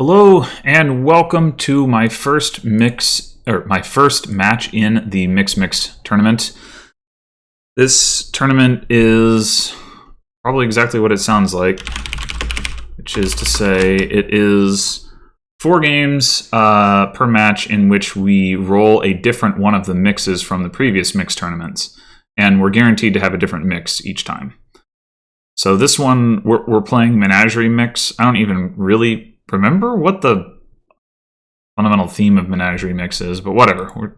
Hello and welcome to my first match in the Mix tournament. This tournament is probably exactly what it sounds like, which is to say it is 4 games per match in which we roll a different one of the mixes from the previous mix tournaments, and we're guaranteed to have a different mix each time. So this one, we're playing Menagerie mix. I don't even really remember what the fundamental theme of Menagerie mix is, but whatever.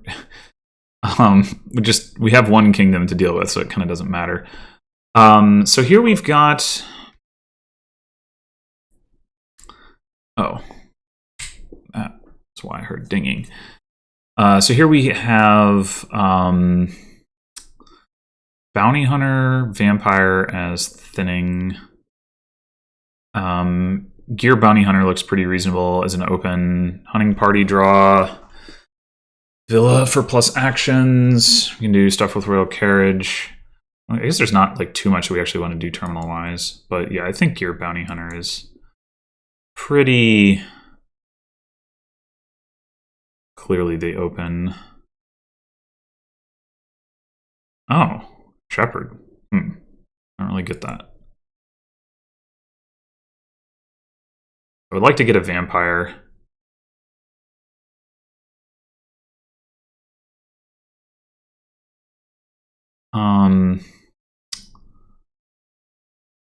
We have one kingdom to deal with, so it kind of doesn't matter. So here we've got... Oh. That's why I heard dinging. So here we have Bounty Hunter, Vampire as thinning. Gear Bounty Hunter looks pretty reasonable as an open hunting party draw. Villa for plus actions. We can do stuff with Royal Carriage. I guess there's not like too much we actually want to do terminal-wise. But yeah, I think Gear Bounty Hunter is pretty clearly the open. Oh, Shepherd. I don't really get that. I would like to get a Vampire.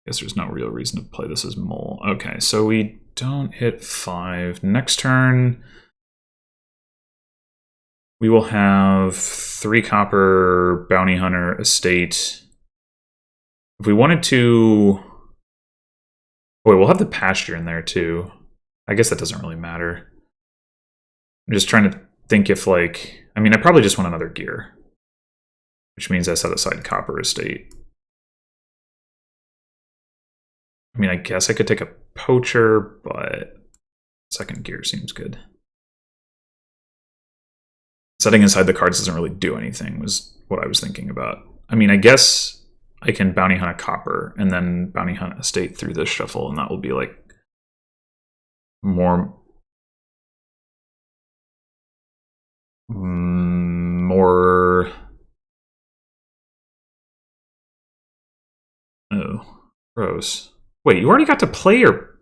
Guess there's no real reason to play this as Mole. Okay, so we don't hit 5. Next turn, we will have 3 copper, Bounty Hunter, Estate. If we wanted to... Wait, we'll have the pasture in there too. I guess that doesn't really matter. I'm just trying to think if, like... I mean, I probably just want another gear. Which means I set aside copper estate. I mean, I guess I could take a poacher, but second gear seems good. Setting aside the cards doesn't really do anything, was what I was thinking about. I mean, I guess I can bounty hunt a copper and then bounty hunt a state through this shuffle, and that will be like more oh, gross. Wait, you already got to play your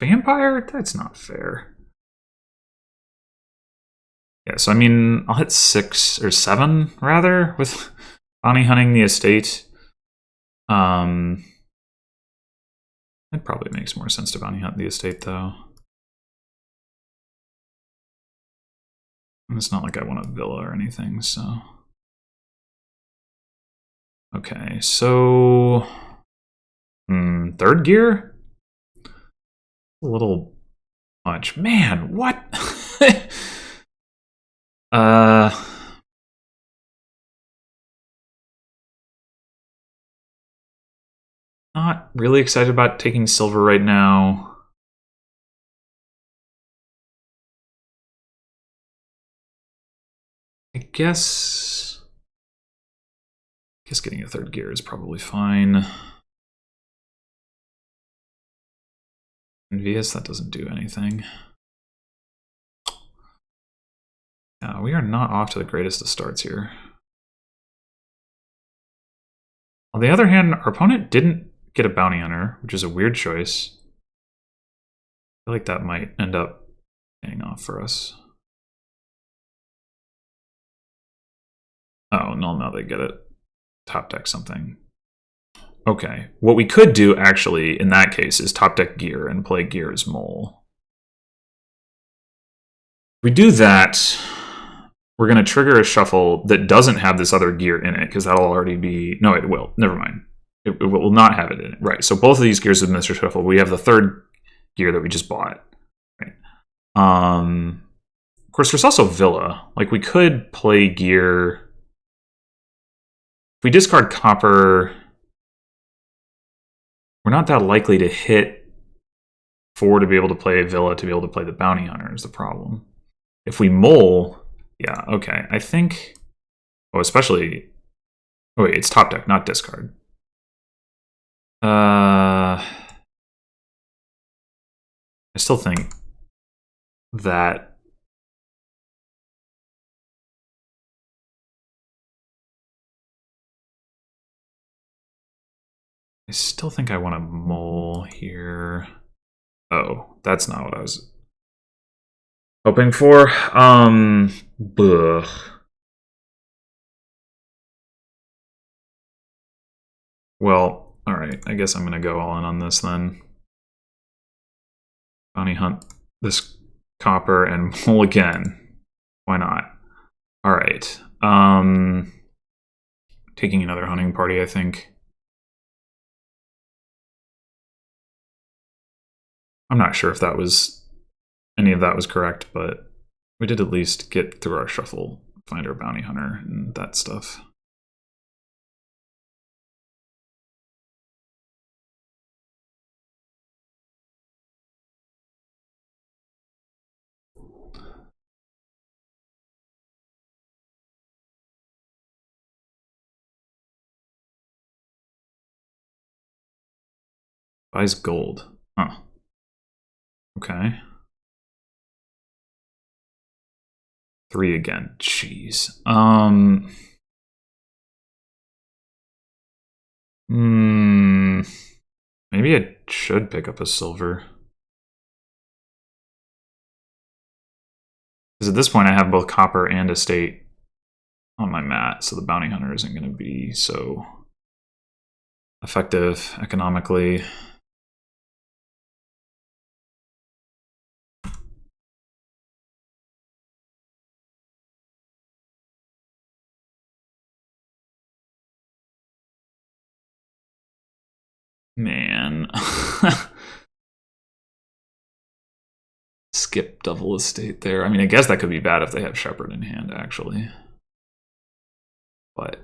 Vampire? That's not fair. Yeah, so I mean, I'll hit 6 or 7 rather with bounty hunting the estate. It probably makes more sense to bounty hunt the estate, though. And it's not like I want a villa or anything, so... Okay, so... third gear? A little much. Man, what? Not really excited about taking silver right now. I guess getting a third gear is probably fine. Envious, that doesn't do anything. Yeah, we are not off to the greatest of starts here. On the other hand, our opponent didn't get a bounty hunter, which is a weird choice. I feel like that might end up paying off for us. Oh, no, now they get it. Top deck something. Okay, what we could do, actually, in that case, is top deck gear and play gear as Mole. If we do that, we're going to trigger a shuffle that doesn't have this other gear in it, because that'll already be... No, it will. Never mind. It will not have it in it. Right, so both of these gears in Mr. Shuffle, we have the third gear that we just bought. Right. Of course, there's also Villa. Like, we could play gear... If we discard copper... We're not that likely to hit 4 to be able to play Villa to be able to play the Bounty Hunter is the problem. If we Mole... Yeah, okay. I think... Oh, especially... Oh, wait, it's top deck, not discard. I still think that I still think I want a mole here. Oh, that's not what I was hoping for. Blech. Well, alright, I guess I'm gonna go all in on this then. Bounty hunt this copper and mole again. Why not? Alright. Taking another hunting party, I think. I'm not sure if that was any of that was correct, but we did at least get through our shuffle, find our bounty hunter and that stuff. Buys gold. Huh. Okay. 3 again. Jeez. Maybe I should pick up a silver. Because at this point I have both copper and estate on my mat, so the bounty hunter isn't going to be so effective economically. Man. Skip double estate there. I mean, I guess that could be bad if they have Shepherd in hand, actually. But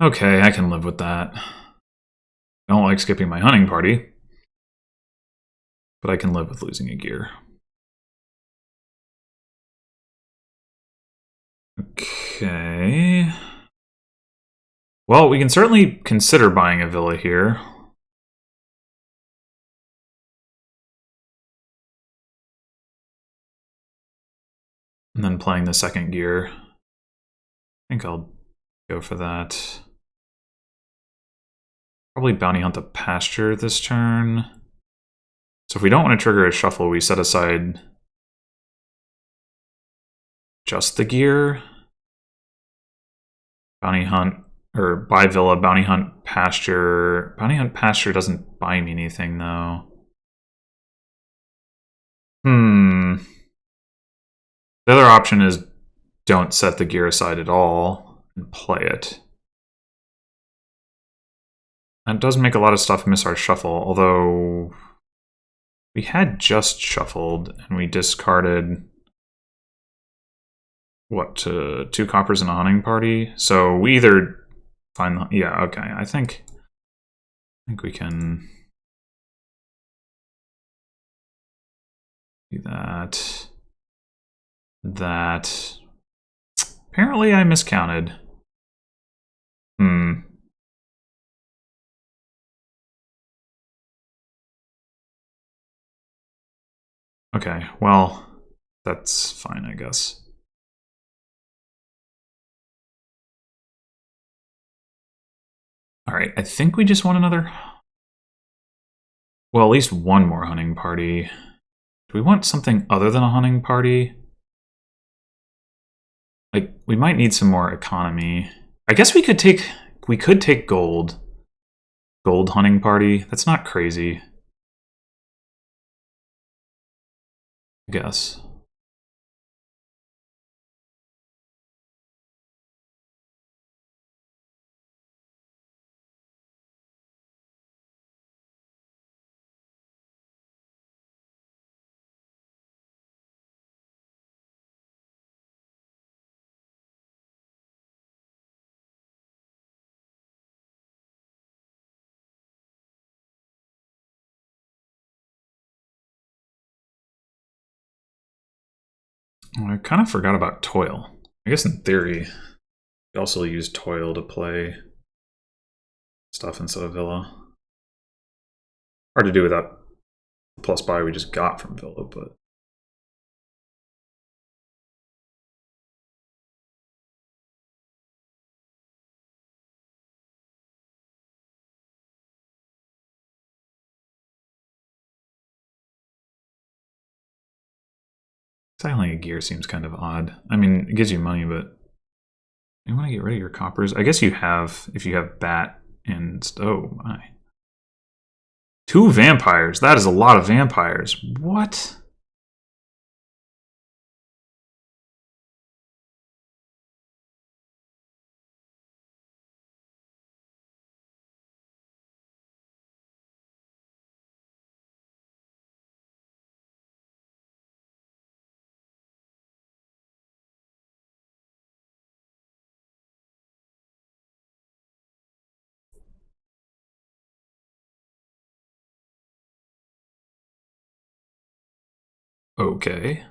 okay, I can live with that. I don't like skipping my hunting party, but I can live with losing a gear. Okay. Well, we can certainly consider buying a villa here. And then playing the second gear. I think I'll go for that. Probably bounty hunt the pasture this turn. So if we don't want to trigger a shuffle, we set aside just the gear. Bounty hunt, or buy villa, bounty hunt pasture. Bounty hunt pasture doesn't buy me anything though. The other option is don't set the gear aside at all and play it. That does make a lot of stuff miss our shuffle, although we had just shuffled and we discarded what, 2 coppers and a hunting party? So we either find the, yeah, okay, I think we can do that. That. Apparently I miscounted. Okay, well, that's fine, I guess. Alright, I think we just want another... Well, at least one more hunting party. Do we want something other than a hunting party? Like, we might need some more economy. I guess we could take gold. Gold hunting party. That's not crazy. I guess. Oh, I kind of forgot about Toil. I guess in theory, you also use Toil to play stuff instead of Villa. Hard to do without the plus buy we just got from Villa, but... Styling a gear seems kind of odd. I mean, it gives you money, but you want to get rid of your coppers? I guess you have, if you have Bat and... Oh, my. 2 vampires. That is a lot of vampires. What? Okay.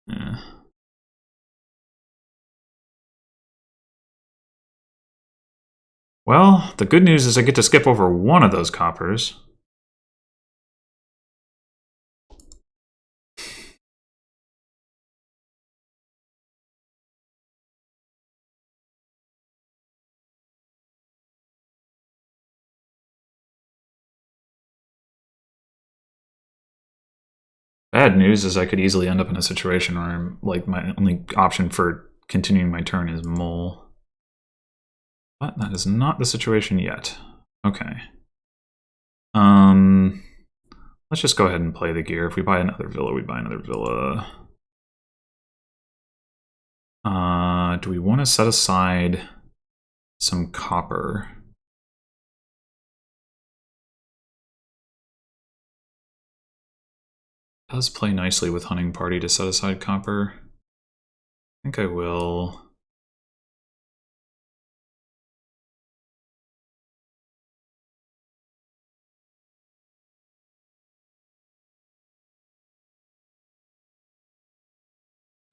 Yeah. Well, the good news is I get to skip over one of those coppers. Bad news is I could easily end up in a situation where I'm like my only option for continuing my turn is Mole. But that is not the situation yet. Okay. Let's just go ahead and play the gear. If we buy another villa, we buy another villa. Do we want to set aside some copper? It does play nicely with Hunting Party to set aside copper. I think I will.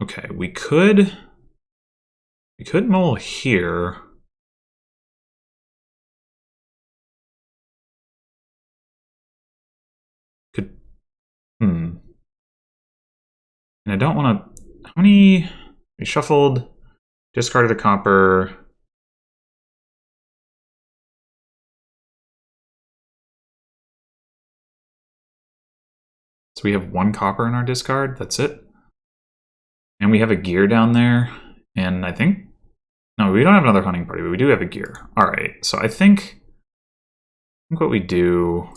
Okay, we could Mole here. And I don't want to... How many... We shuffled, discarded a copper. So we have 1 copper in our discard. That's it. And we have a gear down there. And I think... No, we don't have another Hunting Party, but we do have a gear. Alright, so I think what we do...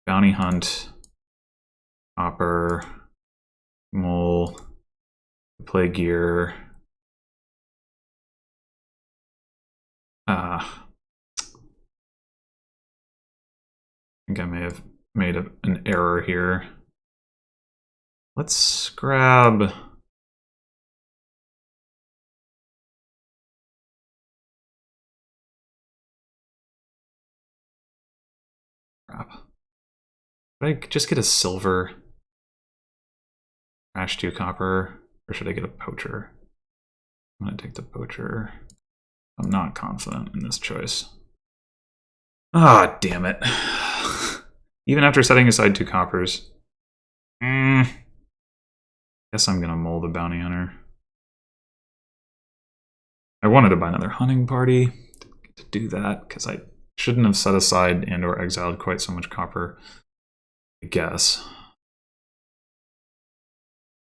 Bounty Hunt, copper, Mole, play gear. I think I may have made an error here. Let's grab... Crap. Should I just get a silver? Crash 2 copper? Or should I get a poacher? I'm gonna take the poacher. I'm not confident in this choice. Ah, damn it. Even after setting aside 2 coppers. Guess I'm gonna Mole the Bounty Hunter. I wanted to buy another Hunting Party to do that, because I shouldn't have set aside and or exiled quite so much copper, I guess.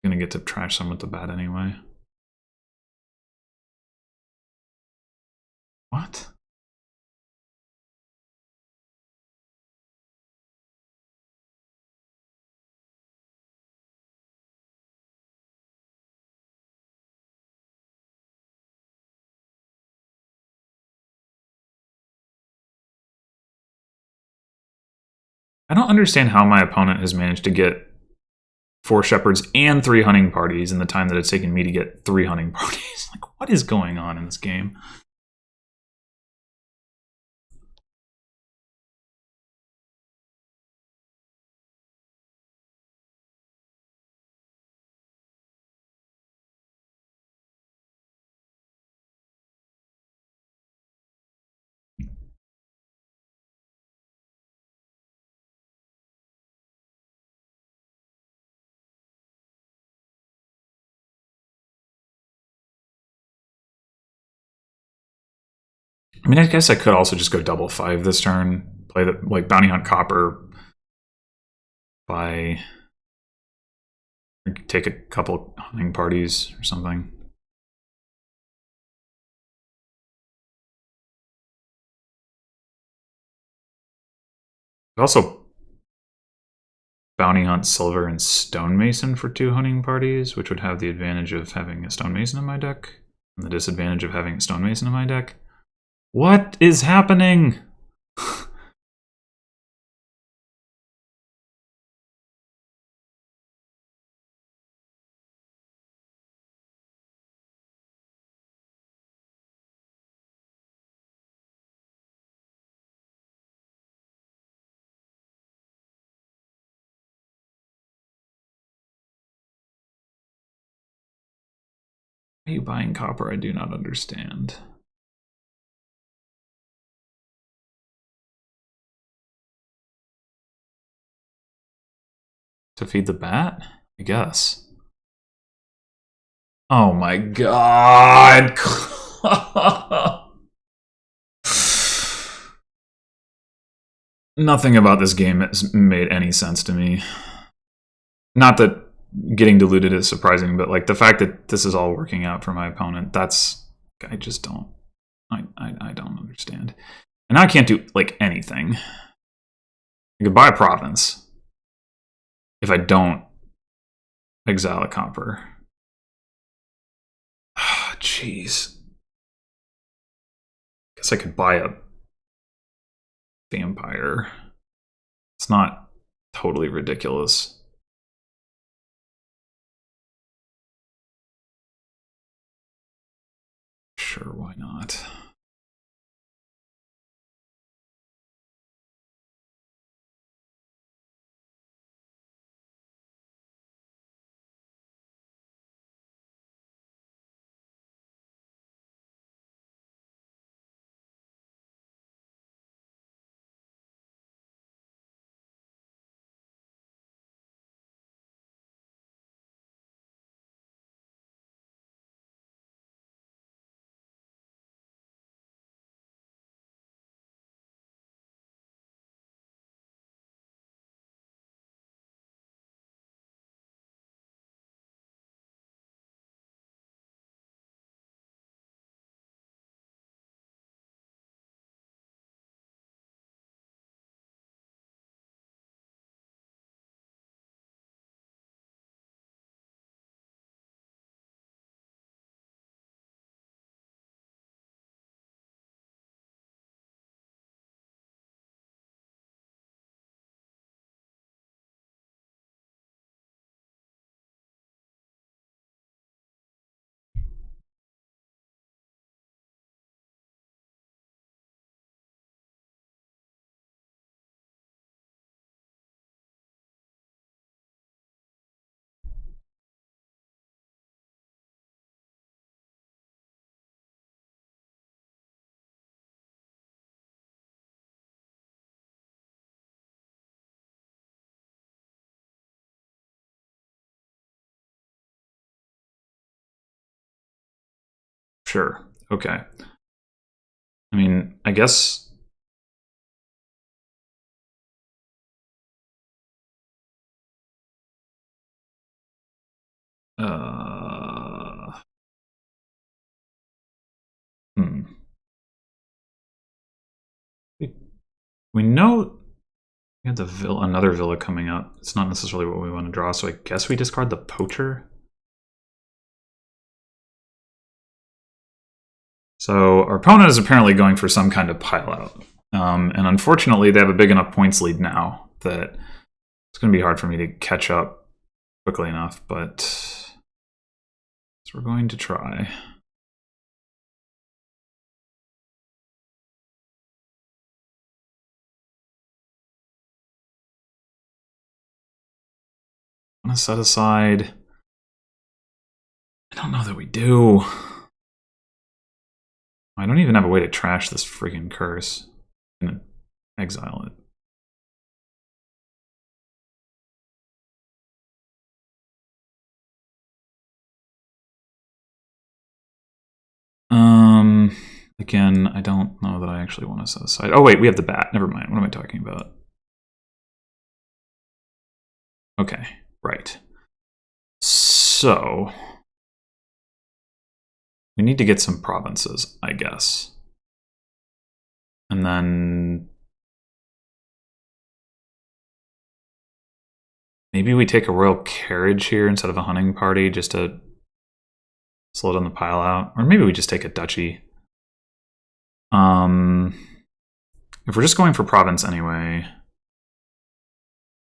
I'm gonna get to trash some with the bat anyway. What? I don't understand how my opponent has managed to get 4 shepherds and 3 hunting parties in the time that it's taken me to get 3 hunting parties. Like, what is going on in this game? I mean, I guess I could also just go double 5 this turn. Play the like Bounty Hunt Copper by take a couple hunting parties or something. Also Bounty Hunt Silver and Stonemason for 2 hunting parties, which would have the advantage of having a Stonemason in my deck, and the disadvantage of having a Stonemason in my deck. What is happening? Why are you buying copper? I do not understand. To feed the bat? I guess. Oh my god! Nothing about this game has made any sense to me. Not that getting diluted is surprising, but like the fact that this is all working out for my opponent, that's I just don't I don't understand. And I can't do like anything. I could buy a province if I don't exile a copper. Jeez. Guess I could buy a vampire. It's not totally ridiculous. Sure, why not? Sure. Okay. I mean, I guess hmm. We know we have the another villa coming up. It's not necessarily what we want to draw, so I guess we discard the poacher. So our opponent is apparently going for some kind of pile out. And unfortunately, they have a big enough points lead now that it's going to be hard for me to catch up quickly enough, but so we're going to try. I'm going to set aside. I don't know that we do. I don't even have a way to trash this freaking curse. I'm going to exile it. Again, I don't know that I actually want to set aside. Oh wait, we have the bat. Never mind. What am I talking about? Okay, right. So we need to get some provinces, I guess. And then maybe we take a royal carriage here instead of a hunting party just to slow down the pile out. Or maybe we just take a duchy. If we're just going for province anyway,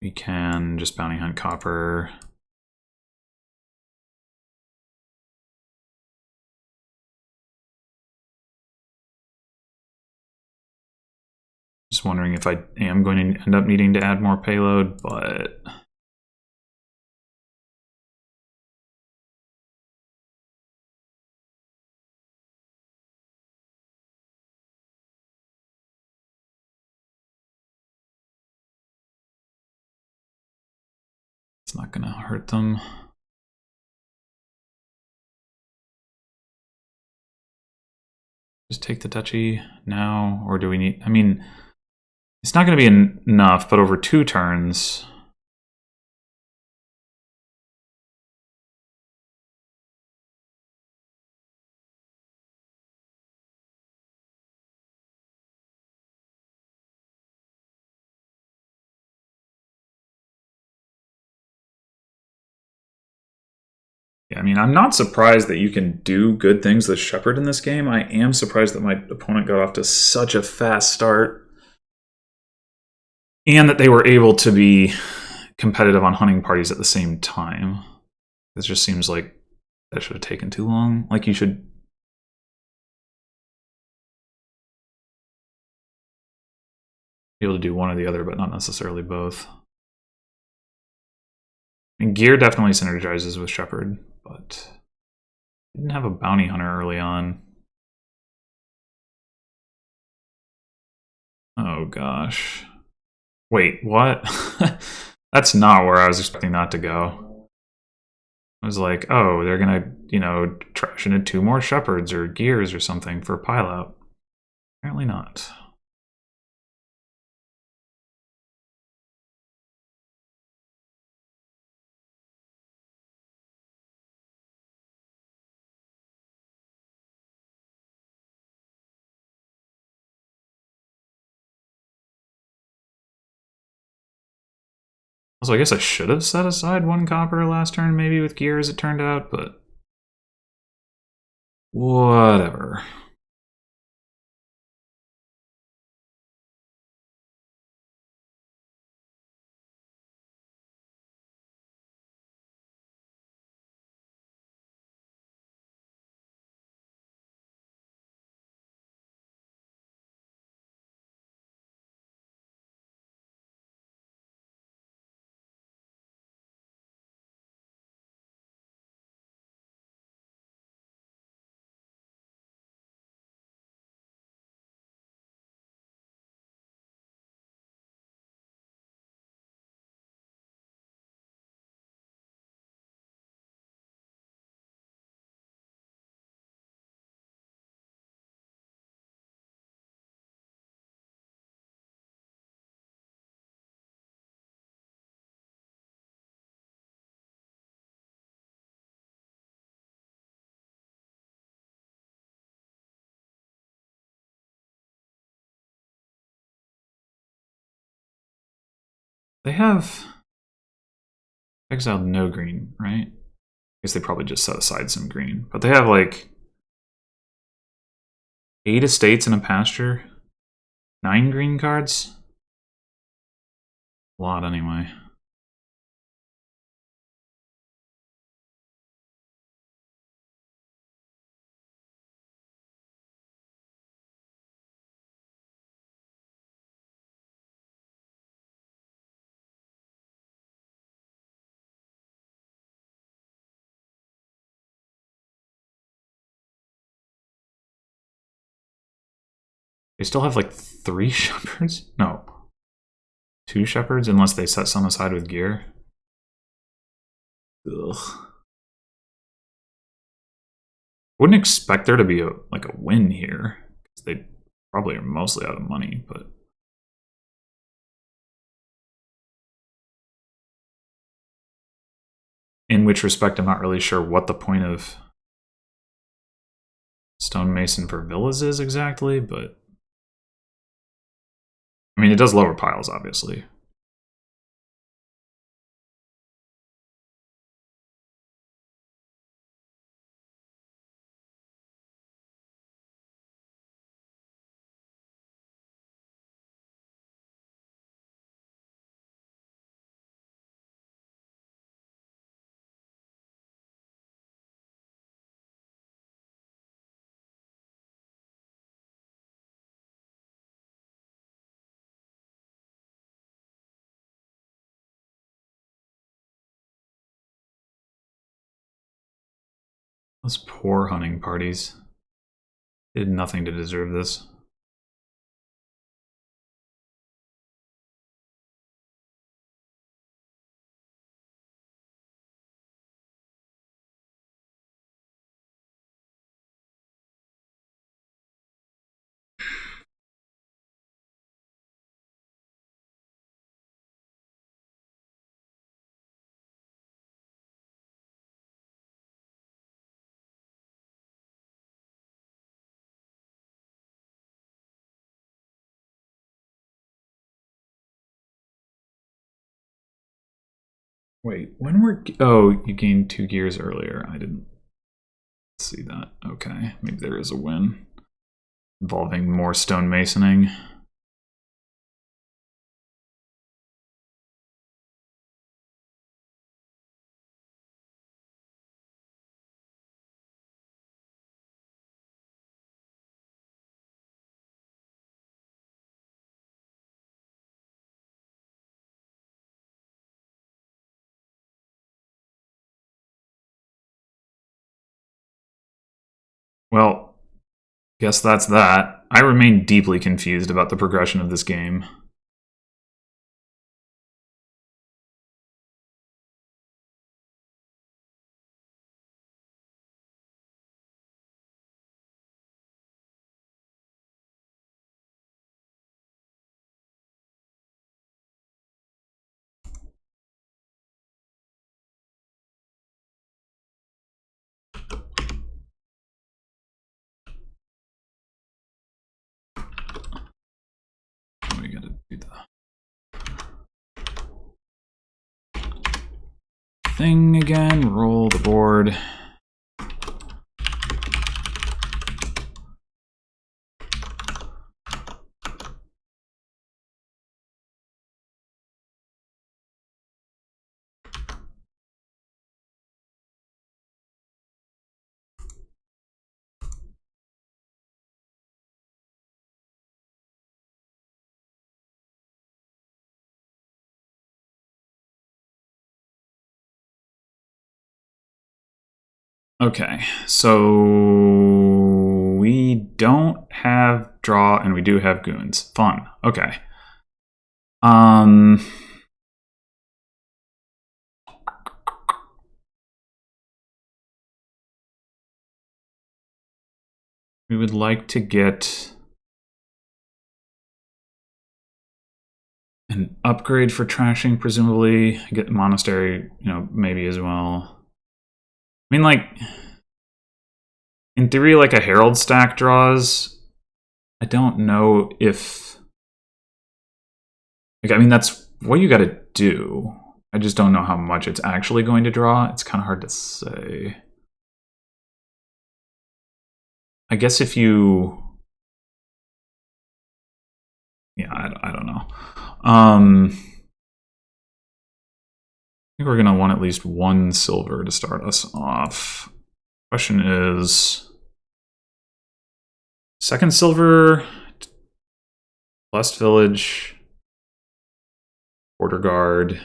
we can just bounty hunt copper. Just wondering if I am going to end up needing to add more payload, but it's not going to hurt them. Just take the duchy now, or do we need... I mean, it's not going to be enough, but over 2 turns... Yeah, I mean, I'm not surprised that you can do good things with Shepherd in this game. I am surprised that my opponent got off to such a fast start. And that they were able to be competitive on hunting parties at the same time. This just seems like that should have taken too long. Like, you should... be able to do one or the other, but not necessarily both. And gear definitely synergizes with Shepherd, but didn't have a bounty hunter early on. Oh gosh. Wait, what? That's not where I was expecting that to go. I was like, oh, they're gonna, you know, trash into 2 more Shepherds or gears or something for pile out. Apparently not. Also, I guess I should have set aside 1 copper last turn, maybe with gear as it turned out, but whatever. They have exiled no green, right? I guess they probably just set aside some green. But they have like 8 estates and a pasture. 9 green cards? A lot anyway. They still have like 3 shepherds? No. 2 shepherds, unless they set some aside with gear. Ugh. Wouldn't expect there to be like a win here. They probably are mostly out of money, but... In which respect, I'm not really sure what the point of stonemason for villas is exactly, but... I mean, it does lower piles, obviously. Those poor hunting parties. They did nothing to deserve this. Wait, when were... Oh, you gained 2 gears earlier. I didn't see that. Okay, maybe there is a win involving more stonemasoning. Well, guess that's that. I remain deeply confused about the progression of this game. We gotta do the thing again, roll the board. Okay, so we don't have draw and we do have goons. Fun. Okay. We would like to get an upgrade for trashing, presumably. Get monastery, you know, maybe as well. I mean, like, in theory, like a herald stack draws. I don't know if... Like, I mean, that's what you gotta do. I just don't know how much it's actually going to draw. It's kind of hard to say. I guess if you... Yeah, I don't know. I think we're going to want at least 1 silver to start us off. Question is... Second silver... Blessed Village... Border Guard...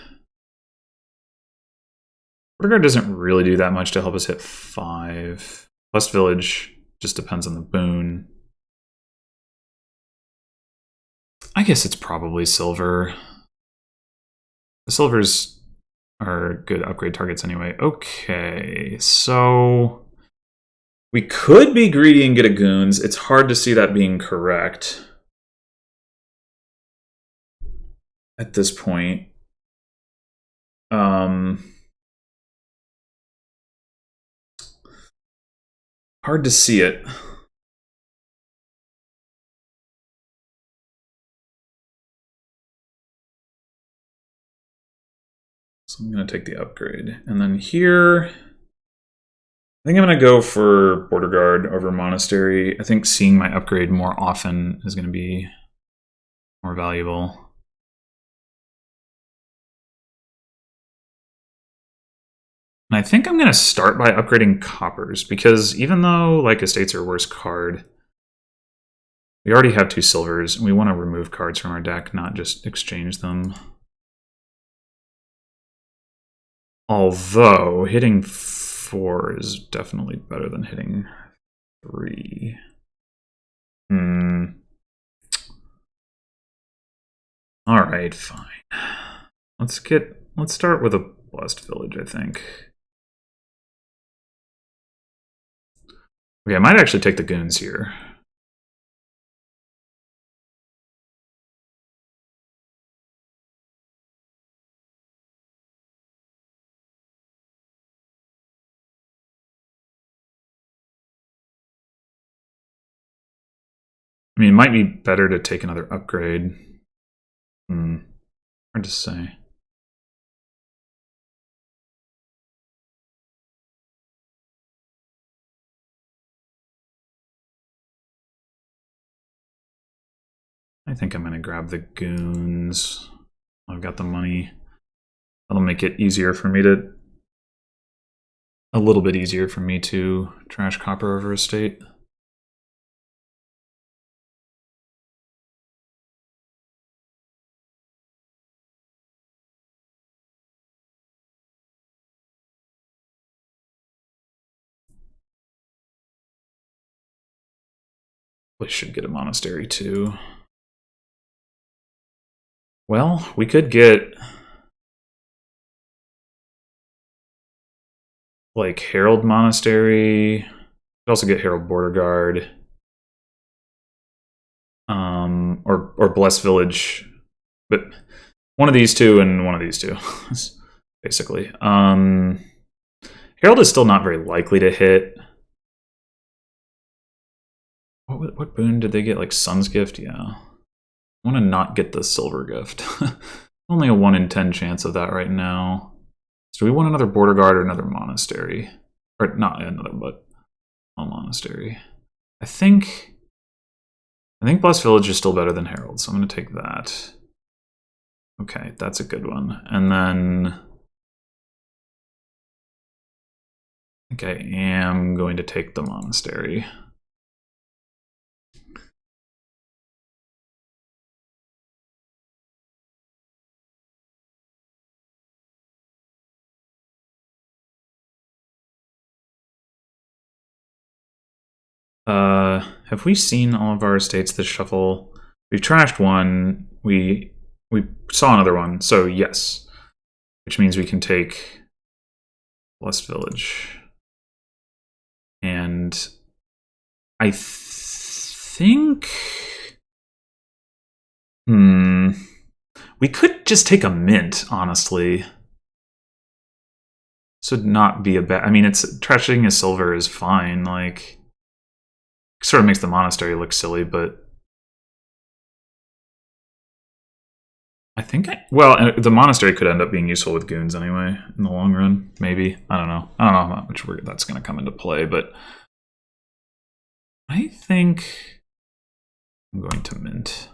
Border Guard doesn't really do that much to help us hit 5. Blessed Village just depends on the boon. I guess it's probably silver. The silvers are good upgrade targets anyway. Okay, so We could be greedy and get a Goons. It's hard to see that being correct at this point. Hard to see it. So I'm going to take the upgrade. And then here, I think I'm going to go for Border Guard over Monastery. I think seeing my upgrade more often is going to be more valuable. And I think I'm going to start by upgrading Coppers, because even though like Estates are a worse card, we already have 2 silvers, and we want to remove cards from our deck, not just exchange them. Although, hitting 4 is definitely better than hitting 3. Alright, fine. Let's start with a Blessed Village, I think. Okay, I might actually take the Goons here. I mean, it might be better to take another upgrade. Hard to say. I think I'm going to grab the Goons. I've got the money. That'll make it easier for me to... a little bit easier for me to trash Copper over Estate. We should get a Monastery too. Well, we could get like Herald Monastery. We could also get Herald Border Guard. Or Blessed Village. But one of these two and one of these two, basically. Herald is still not very likely to hit. What boon did they get? Like Sun's Gift? Yeah. I want to not get the Silver Gift. Only a 1 in 10 chance of that right now. So do we want another Border Guard or another Monastery? Or not another, but a Monastery. I think Blessed Village is still better than Herald, so I'm going to take that. Okay, that's a good one. And then I think I am going to take the Monastery. Have we seen all of our estates this shuffle? We've trashed one. We saw another one, so yes. Which means we can take Blessed Village. And I think... we could just take a mint, honestly. This would not be a bad... I mean, trashing a silver is fine, like... sort of makes the Monastery look silly, but I think well, the Monastery could end up being useful with Goons anyway in the long run. Maybe, I don't know how much that's going to come into play, but I think I'm going to mint.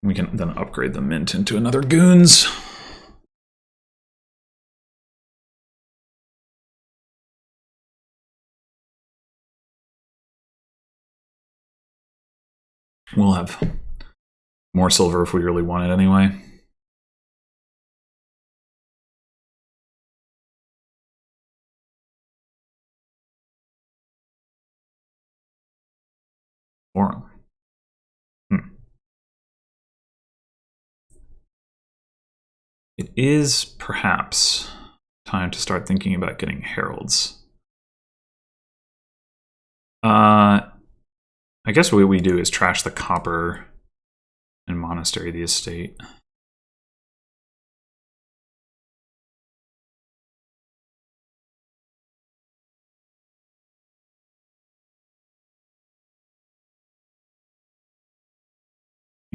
We can then upgrade the mint into another Goons. We'll have more silver if we really want it anyway. Forum. It is perhaps time to start thinking about getting heralds. I guess what we do is trash the copper and Monastery, the estate.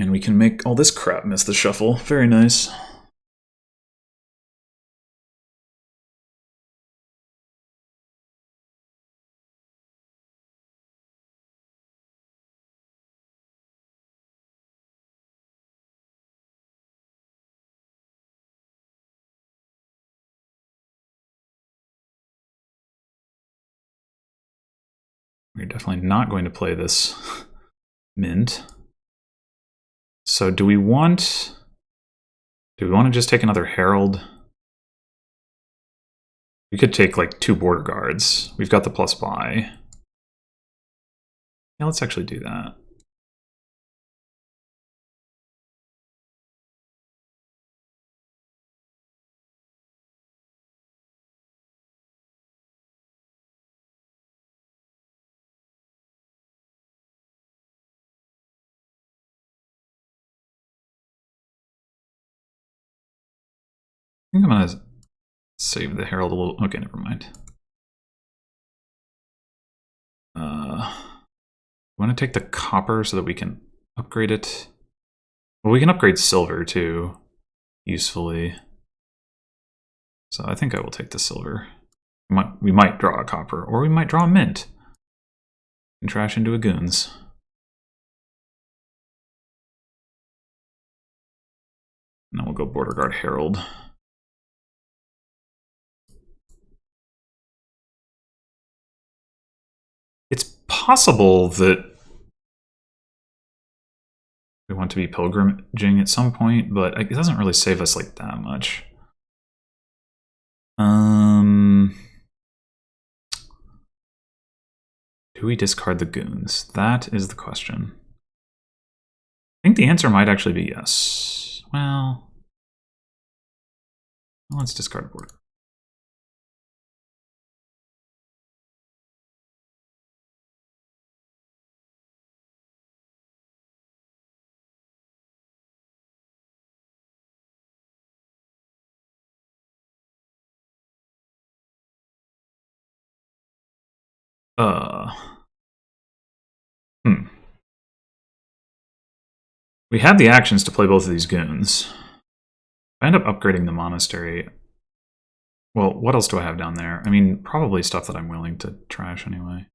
And we can make all this crap miss the shuffle. Very nice. We're definitely not going to play this mint. So do we want to just take another Herald? We could take like 2 Border Guards. We've got the plus buy. Yeah, let's actually do that. I think I'm gonna save the Herald a little. Okay, never mind. Want to take the copper so that we can upgrade it. Well, we can upgrade silver too, usefully. So I think I will take the silver. We might draw a copper, or we might draw a mint and trash into a goons. And then we'll go Border Guard Herald. It's possible that we want to be pilgrimaging at some point, but it doesn't really save us like that much. Do we discard the goons? That is the question. I think the answer might actually be yes. Well, let's discard a border. We had the actions to play both of these goons. If I end up upgrading the monastery, well, what else do I have down there? I mean, probably stuff that I'm willing to trash anyway.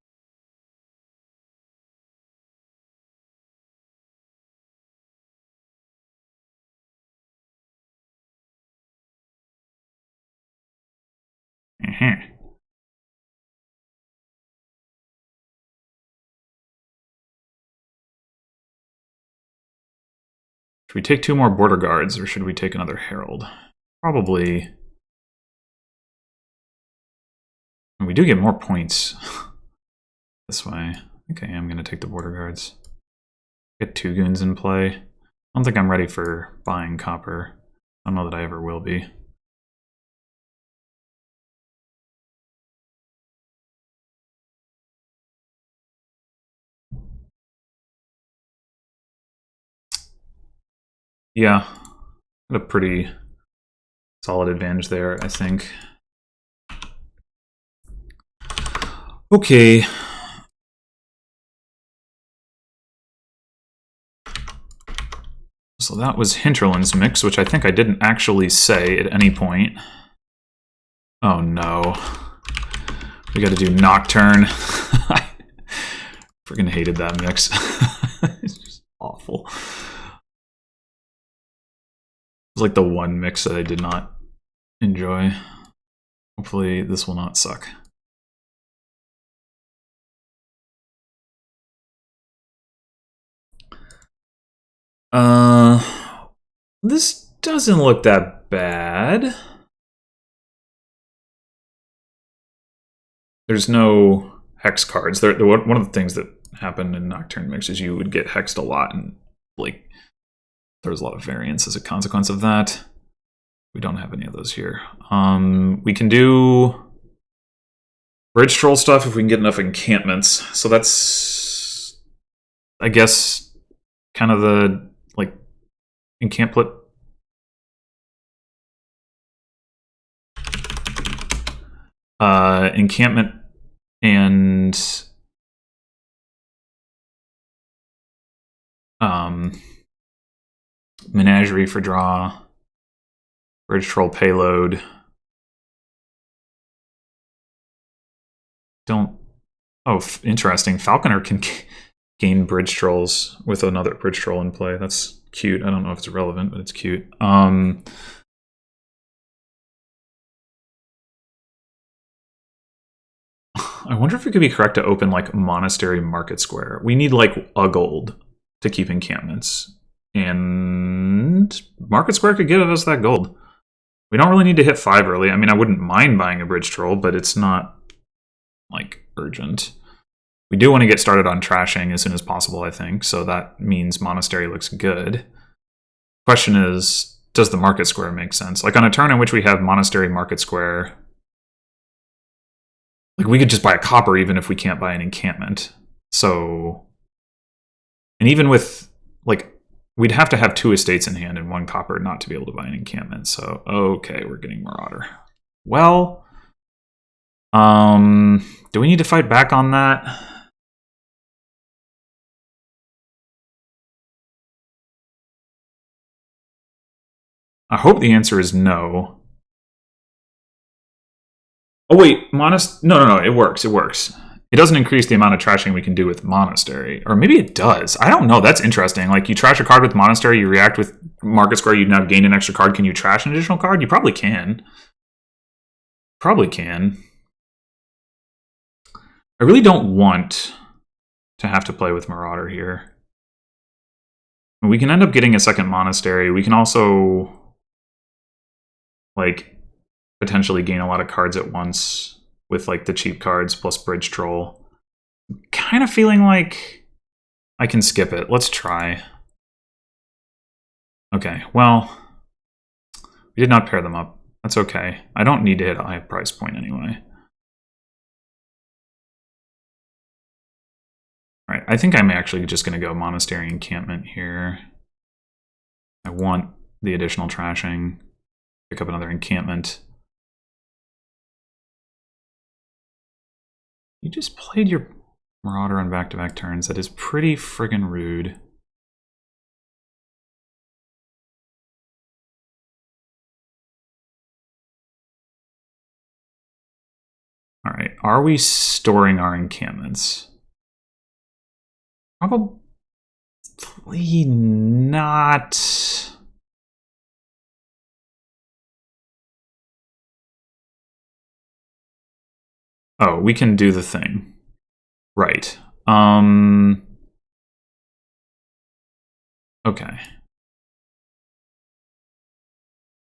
Should we take 2 more border guards, or should we take another herald? Probably. And we do get more points this way. Okay, I'm going to take the border guards. Get 2 goons in play. I don't think I'm ready for buying copper. I don't know that I ever will be. Yeah, got a pretty solid advantage there, I think. Okay. So that was Hinterlands mix, which I think I didn't actually say at any point. Oh no. We gotta do Nocturne. I freaking hated that mix. It's just awful. It was like the one mix that I did not enjoy. Hopefully this will not suck. This doesn't look that bad. There's no hex cards. One of the things that happened in Nocturne Mix is you would get hexed a lot, and like there was a lot of variance as a consequence of that. We don't have any of those here. We can do Bridge troll stuff if we can get enough encampments. So that's, I guess, kind of the, like, encampment. Encampment and Menagerie for draw. Bridge troll payload. Don't. Oh, interesting. Falconer can gain bridge trolls with another bridge troll in play. That's cute. I don't know if it's relevant, but it's cute. I wonder if it could be correct to open like Monastery Market Square. We need like a gold to keep encampments. And Market Square could give us that gold. We don't really need to hit 5 early. I mean, I wouldn't mind buying a bridge troll, but it's not like urgent. We do want to get started on trashing as soon as possible, I think. So that means Monastery looks good. Question is, does the Market Square make sense? Like on a turn in which we have Monastery Market Square, like we could just buy a copper even if we can't buy an encampment. So, and even with like, we'd have to have 2 estates in hand and 1 copper not to be able to buy an encampment. So, okay, we're getting Marauder. Well, do we need to fight back on that? I hope the answer is no. Oh wait, no, it works, it works. It doesn't increase the amount of trashing we can do with Monastery. Or maybe it does. I don't know, that's interesting. Like you trash a card with Monastery, you react with Market Square, you now gain an extra card. Can you trash an additional card? You probably can. Probably can. I really don't want to have to play with Marauder here. We can end up getting a second Monastery. We can also like potentially gain a lot of cards at once with like the cheap cards plus Bridge Troll. Kind of feeling like I can skip it. Let's try. Okay, well, we did not pair them up. That's okay. I don't need to hit a high price point anyway. All right, I think I'm actually just going to go Monastery Encampment here. I want the additional trashing. Pick up another encampment. You just played your Marauder on back-to-back turns. That is pretty friggin' rude. All right, are we storing our encampments? Probably not. Oh, we can do the thing. Right. Okay.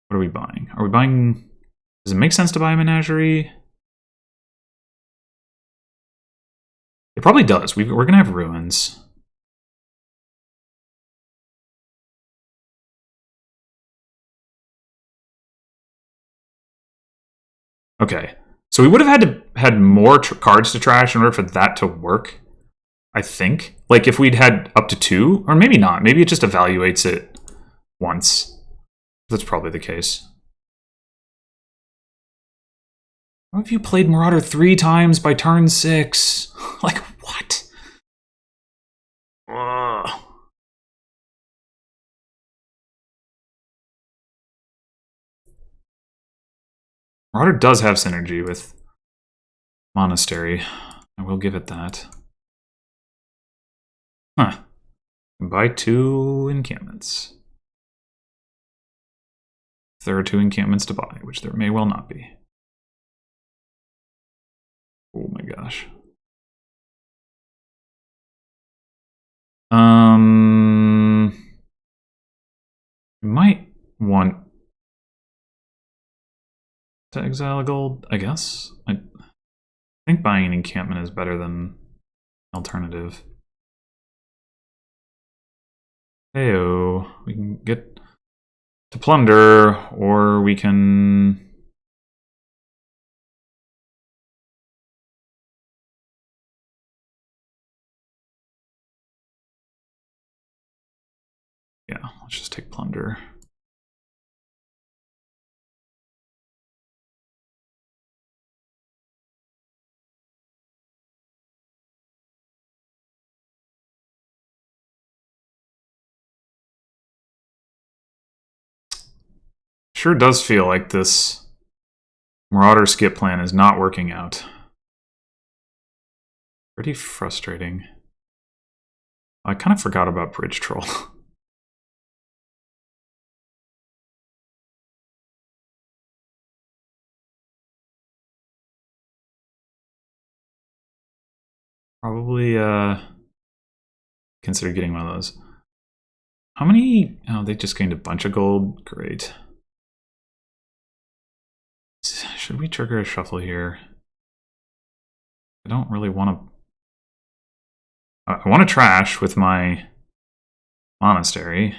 What are we buying? Are we buying... Does it make sense to buy a Menagerie? It probably does. We're going to have ruins. Okay. So we would have had more cards to trash in order for that to work, I think. Like if we'd had up to 2, or maybe not. Maybe it just evaluates it once. That's probably the case. How have you played Marauder 3 times by turn 6? Like, what? Ugh. Marauder does have synergy with Monastery. I will give it that. Huh. Buy 2 encampments. If there are 2 encampments to buy, which there may well not be. Oh my gosh. Might want to exile a gold, I guess. I think buying an encampment is better than alternative. Heyo, we can get to plunder, or we can Let's just take plunder. Sure does feel like this Marauder skip plan is not working out. Pretty frustrating. I kind of forgot about Bridge Troll. Probably consider getting one of those. How many? Oh, they just gained a bunch of gold. Great. Should we trigger a shuffle here? I don't really want to. I want to trash with my monastery.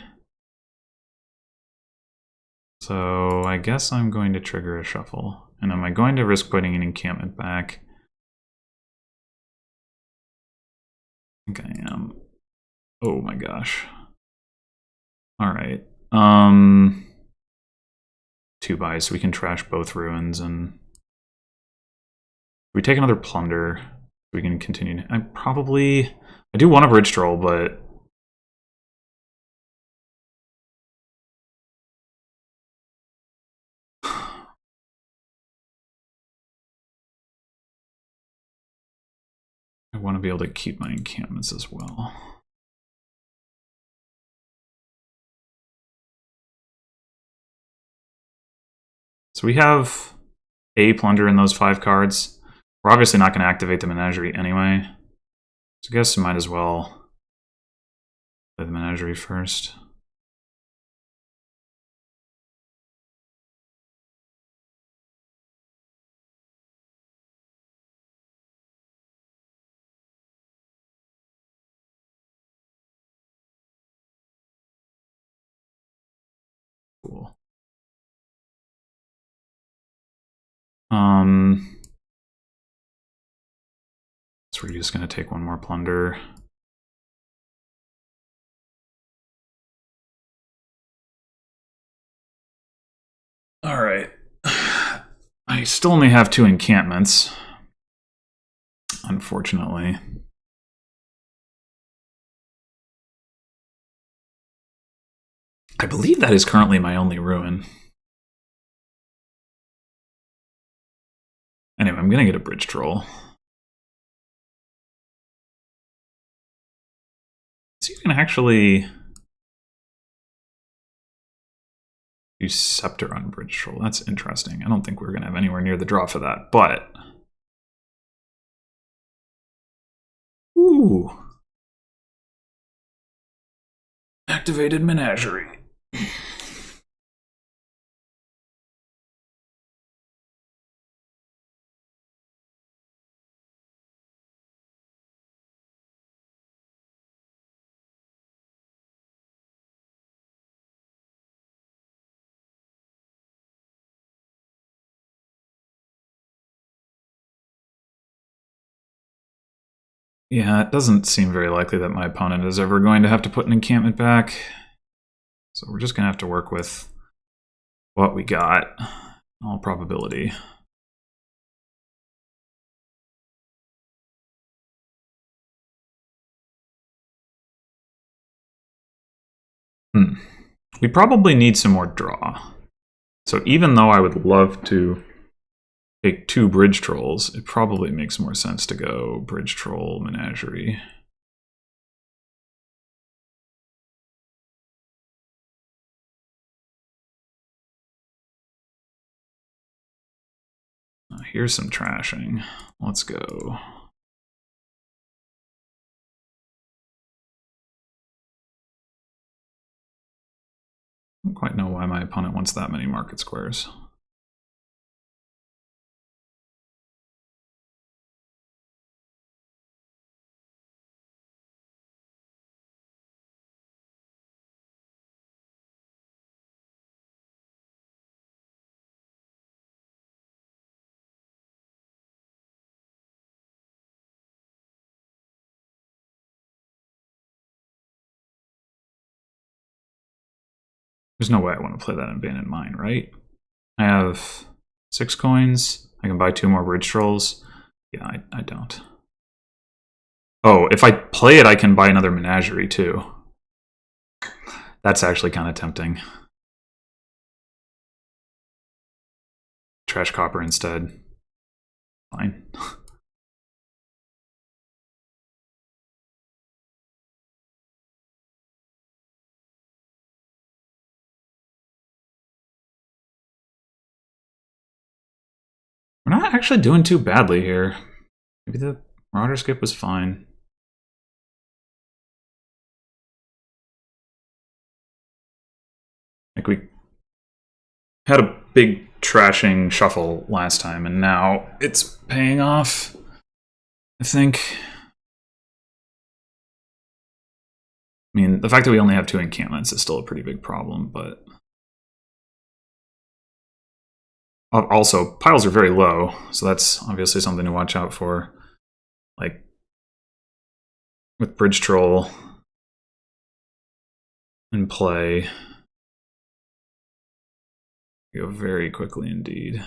So I guess I'm going to trigger a shuffle. And am I going to risk putting an encampment back? I think I am. Oh my gosh. Alright. 2 buys, so we can trash both ruins, and we take another plunder, we can continue. I do want a bridge troll, but I want to be able to keep my encampments as well. So we have a plunder in those 5 cards. We're obviously not going to activate the Menagerie anyway. So I guess I might as well play the Menagerie first. Cool. So we're just going to take one more plunder. All right. I still only have 2 encampments, unfortunately. I believe that is currently my only ruin. Anyway, I'm going to get a bridge troll. So you can actually do Scepter on bridge troll. That's interesting. I don't think we're going to have anywhere near the draw for that, but... Ooh. Activated Menagerie. Yeah, it doesn't seem very likely that my opponent is ever going to have to put an encampment back. So we're just going to have to work with what we got, in all probability. We probably need some more draw. So even though I would love to take 2 bridge trolls, it probably makes more sense to go bridge troll Menagerie. Here's some trashing. Let's go. I don't quite know why my opponent wants that many market squares. There's no way I want to play that Abandoned Mine, right? I have 6 coins. I can buy 2 more Bridge Trolls. Yeah, I don't. Oh, if I play it, I can buy another Menagerie, too. That's actually kind of tempting. Trash Copper instead. Fine. We're not actually doing too badly here. Maybe the Marauder skip was fine. Like, we had a big trashing shuffle last time, and now it's paying off, I think. I mean, the fact that we only have 2 encampments is still a pretty big problem, but... Also, piles are very low, so that's obviously something to watch out for. Like, with Bridge Troll in play, go very quickly indeed.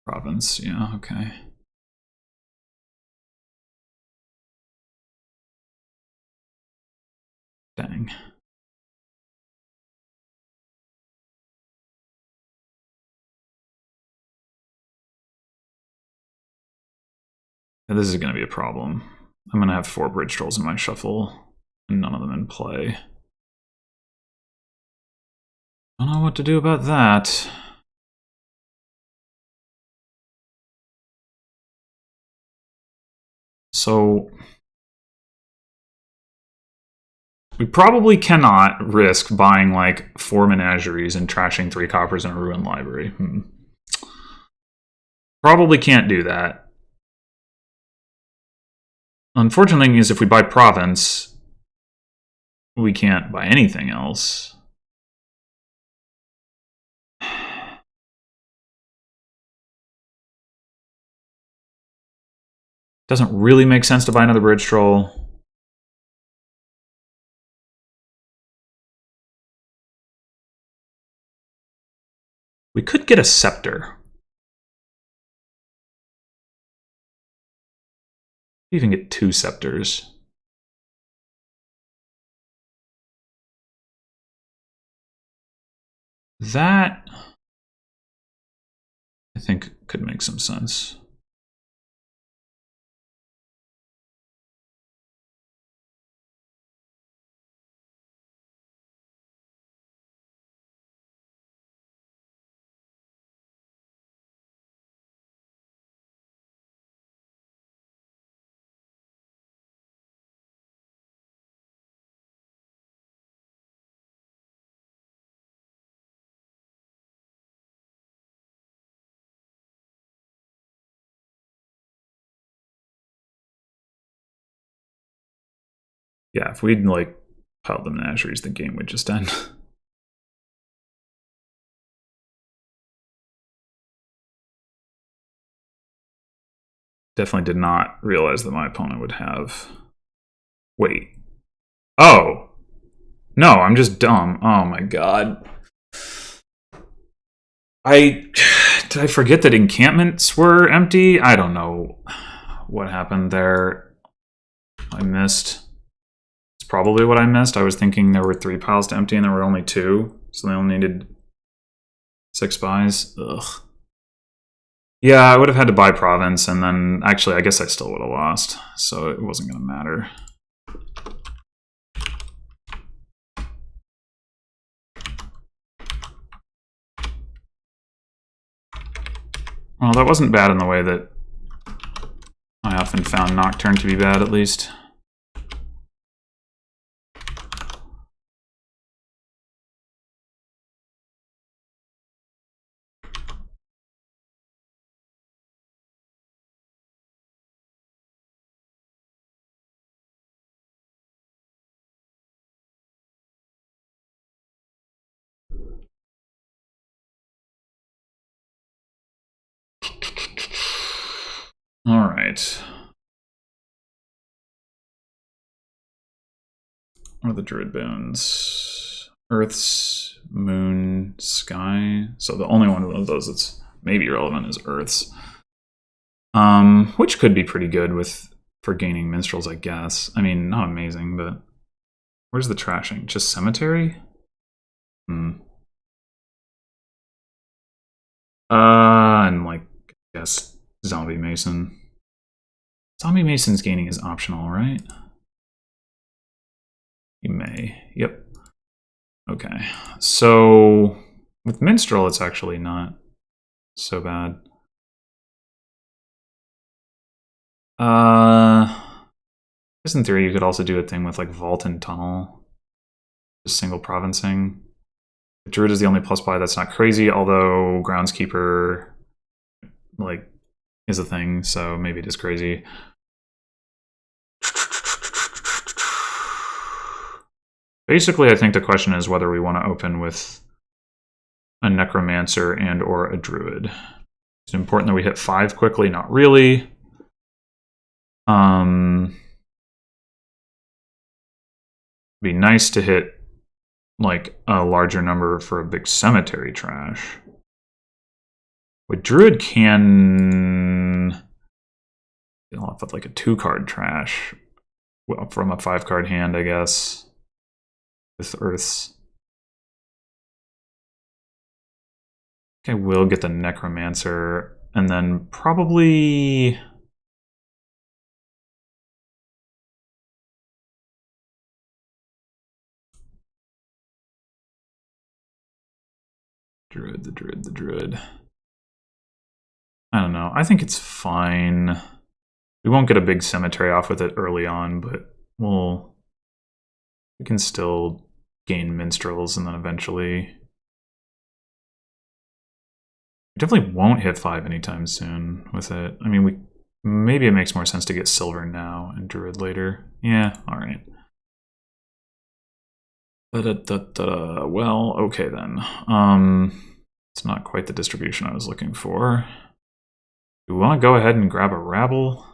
Province, yeah, okay. Dang. And this is going to be a problem. I'm going to have 4 Bridge Trolls in my shuffle, and none of them in play. Don't know what to do about that. So... we probably cannot risk buying like 4 Menageries and trashing 3 coppers in a Ruined Library. Probably can't do that. Unfortunate thing is if we buy Province, we can't buy anything else. Doesn't really make sense to buy another Bridge Troll. We could get a Scepter. Even get 2 Scepters. That, I think, could make some sense. Yeah, if we'd like piled the Menageries, the game would just end. Definitely did not realize that my opponent would have... Wait. Oh! No, I'm just dumb. Oh my god. Did I forget that encampments were empty? I don't know what happened there. I missed. It's probably what I missed. I was thinking there were 3 piles to empty and there were only 2. So they only needed 6 buys. Ugh. Yeah, I would have had to buy Province, and then actually I guess I still would have lost. So it wasn't going to matter. Well, that wasn't bad in the way that I often found Nocturne to be bad, at least. All right. What are the druid bones? Earth's, moon, sky. So the only one of those that's maybe relevant is Earth's. Which could be pretty good for gaining minstrels, I guess. I mean, not amazing, but where's the trashing? Just cemetery? And like, I guess zombie mason. Zombie mason's gaining is optional, right? You may. Yep. Okay. So with minstrel, it's actually not so bad. Guess in theory you could also do a thing with like vault and tunnel, just single provincing. Druid is the only plus buy that's not crazy, although groundskeeper like is a thing, so maybe it is crazy. Basically, I think the question is whether we want to open with a necromancer and or a druid. Is it important that we hit 5 quickly? Not really. Be nice to hit like a larger number for a big cemetery trash. With druid can get off with like a 2-card trash from a 5-card hand, I guess. With Earths. I will get the necromancer and then probably the druid. I don't know. I think it's fine. We won't get a big cemetery off with it early on, but we can still gain minstrels and then eventually. We definitely won't hit 5 anytime soon with it. I mean, maybe it makes more sense to get silver now and druid later. Yeah, all right. Well, okay then. It's not quite the distribution I was looking for. Do we want to go ahead and grab a rabble?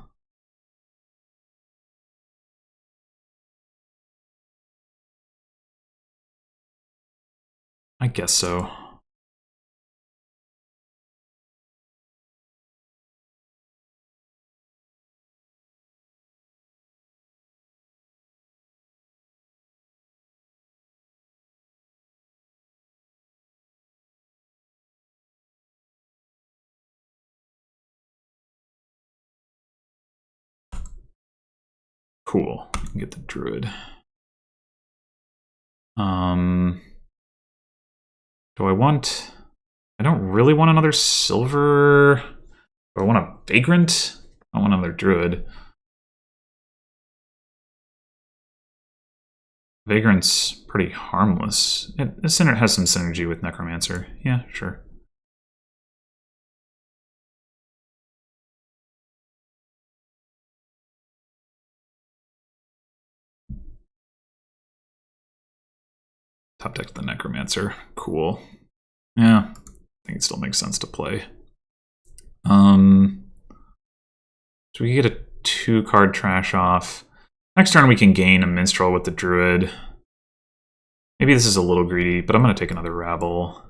I guess so. Cool. We can get the druid. Do I want... I don't really want another silver... Do I want a vagrant? I want another druid. Vagrant's pretty harmless. It has some synergy with necromancer. Yeah, sure. Top deck the necromancer. Cool. Yeah, I think it still makes sense to play. So we get a 2-card trash off. Next turn we can gain a minstrel with the druid. Maybe this is a little greedy, but I'm going to take another rabble.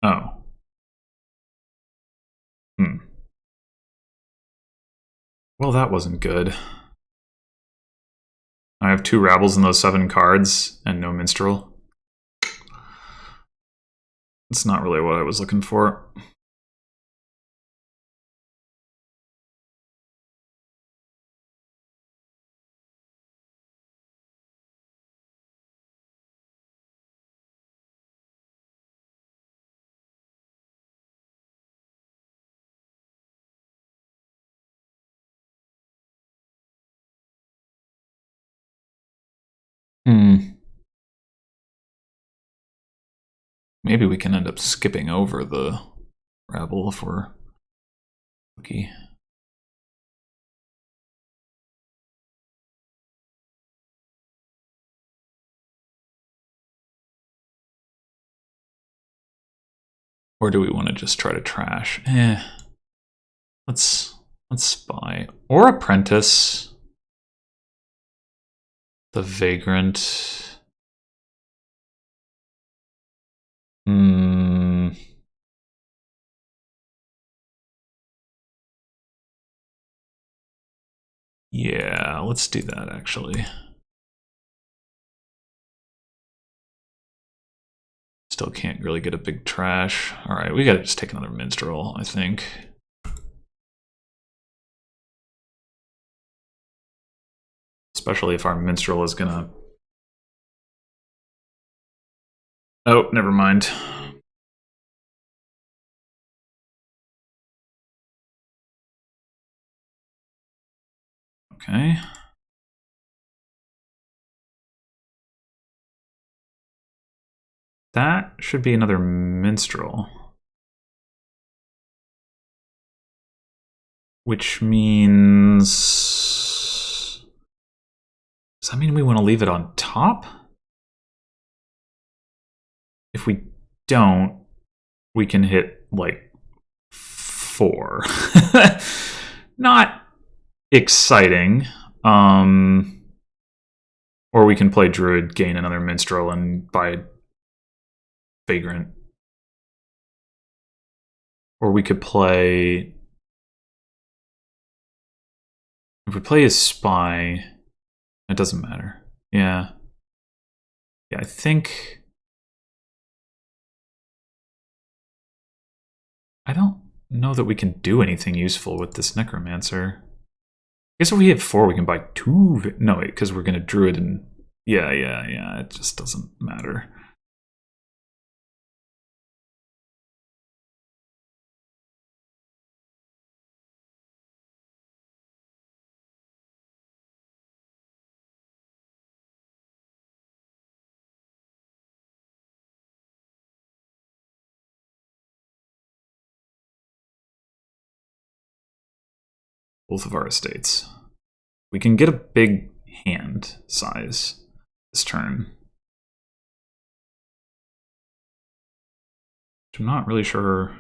Oh. Well, that wasn't good. I have 2 rabbles in those 7 cards and no minstrel. It's not really what I was looking for. Maybe we can end up skipping over the rabble if we're lucky. Or do we want to just try to trash? Let's spy. Or apprentice. The vagrant. Yeah, let's do that actually. Still can't really get a big trash. All right, we gotta just take another minstrel, I think. Especially if our minstrel is gonna... Oh, never mind. Okay. That should be another minstrel. Which means... Does that mean we want to leave it on top? If we don't, we can hit, like, 4. Not exciting. Or we can play Druid, gain another minstrel, and buy Vagrant. Or we could play... If we play as Spy, it doesn't matter. Yeah. Yeah, I think... I don't know that we can do anything useful with this Necromancer. I guess if we hit 4, we can buy 2... No, wait, because we're going to Druid and... Yeah, it just doesn't matter. Both of our estates. We can get a big hand size this turn. I'm not really sure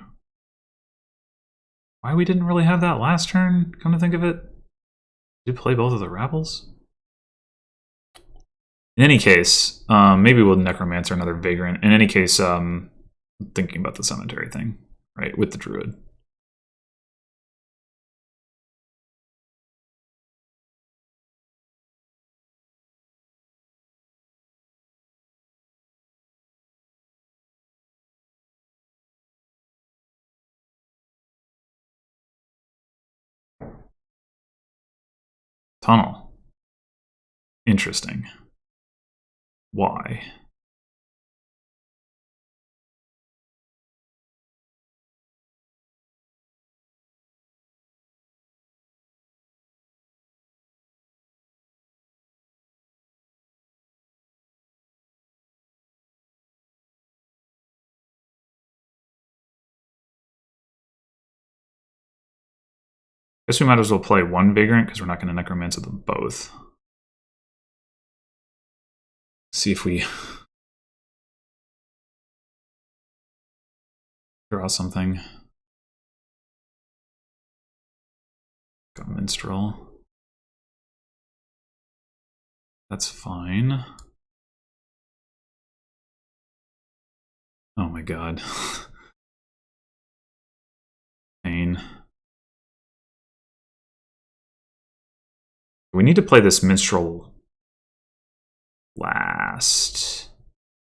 why we didn't really have that last turn, come to think of it. Did we play both of the Rabbles? In any case, maybe we'll Necromancer another Vagrant. In any case, I'm thinking about the cemetery thing, right, with the Druid. Tunnel. Interesting. Why? Guess we might as well play one Vagrant because we're not going to Necromancer them both. See if we draw something. Got Minstrel. That's fine. Oh my god. Pain. We need to play this Minstrel last.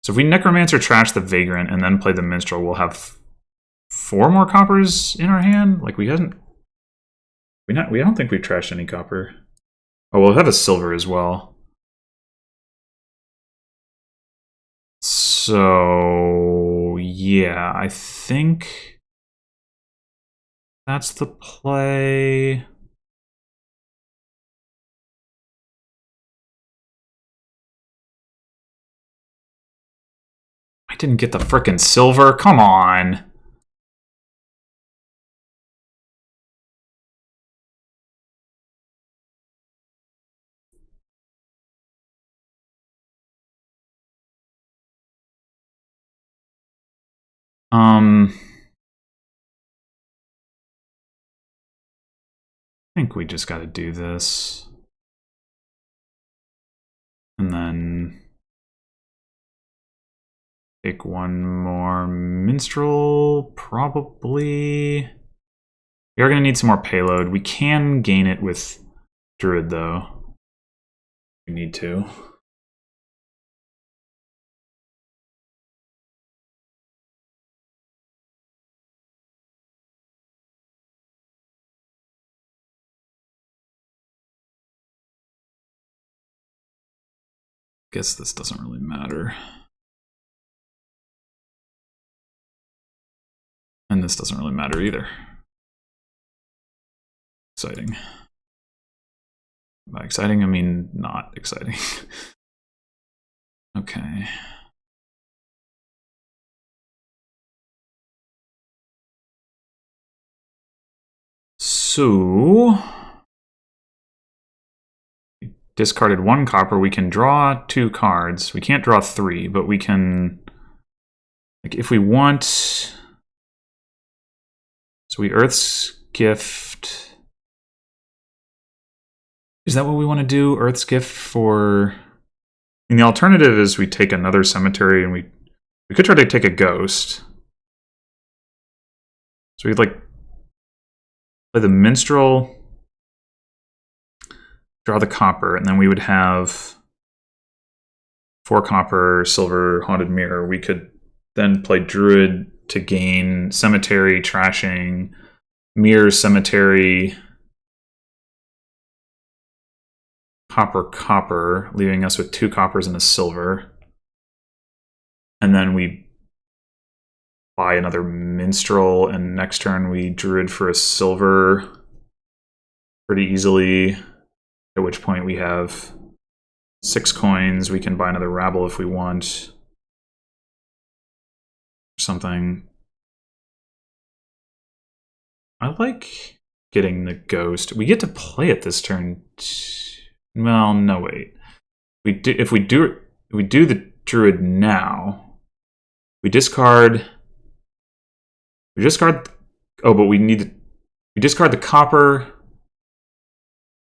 So if we Necromancer trash the Vagrant and then play the Minstrel, we'll have 4 more coppers in our hand? Like, we don't think we've trashed any copper. Oh, we'll have a silver as well. So, yeah, I think that's the play. I didn't get the frickin' silver, come on. think we just got to do this. And then take one more minstrel, probably. We are going to need some more payload. We can gain it with druid, though. We need to. Guess this doesn't really matter. And this doesn't really matter either. Exciting. By exciting, I mean not exciting. Okay. So, we discarded 1 copper. We can draw 2 cards. We can't draw 3, but we can, like, if we want. So we Earth's Gift. Is that what we want to do? Earth's Gift for. And the alternative is we take another cemetery, and we could try to take a ghost. So we'd like play the minstrel, draw the copper, and then we would have 4 copper, silver, haunted mirror. We could then play druid to gain cemetery, trashing, mirror, cemetery, copper, copper, leaving us with 2 coppers and a silver. And then we buy another minstrel, and next turn we druid for a silver pretty easily, at which point we have 6 coins. We can buy another rabble if we want. Something. I like getting the ghost. We get to play it this turn. Well, no, wait. If we do the druid now, we discard. Oh, but we discard the copper.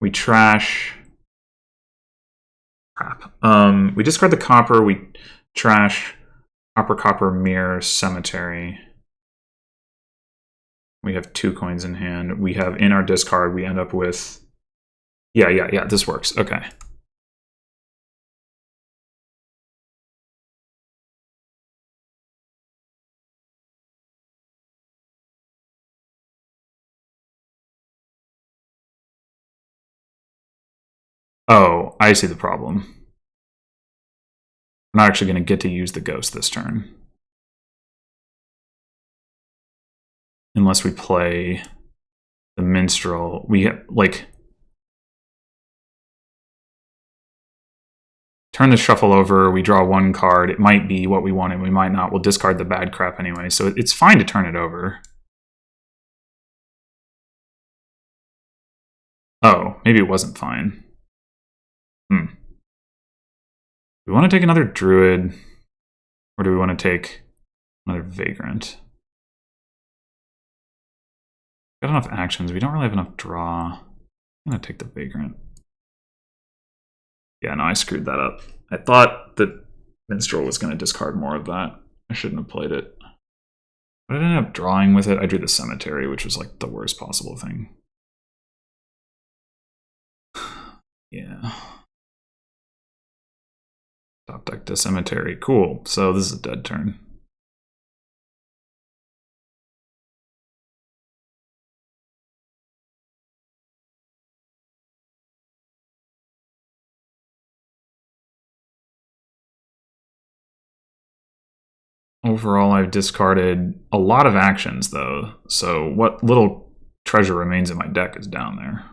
We trash. Crap. We discard the copper. We trash copper, copper, mirror, cemetery. We have 2 coins in hand. We have in our discard. We end up with. Yeah. This works. Okay. Oh, I see the problem. We're not actually going to get to use the ghost this turn. Unless we play the minstrel. We like turn the shuffle over, we draw 1 card. It might be what we wanted, we might not. We'll discard the bad crap anyway, so it's fine to turn it over. Oh, maybe it wasn't fine. Do we want to take another druid? Or do we want to take another vagrant? Got enough actions. We don't really have enough draw. I'm going to take the vagrant. Yeah, no, I screwed that up. I thought that minstrel was going to discard more of that. I shouldn't have played it. But I ended up drawing with it. I drew the cemetery, which was like the worst possible thing. Yeah. Top deck to cemetery. Cool. So this is a dead turn. Overall, I've discarded a lot of actions, though. So what little treasure remains in my deck is down there.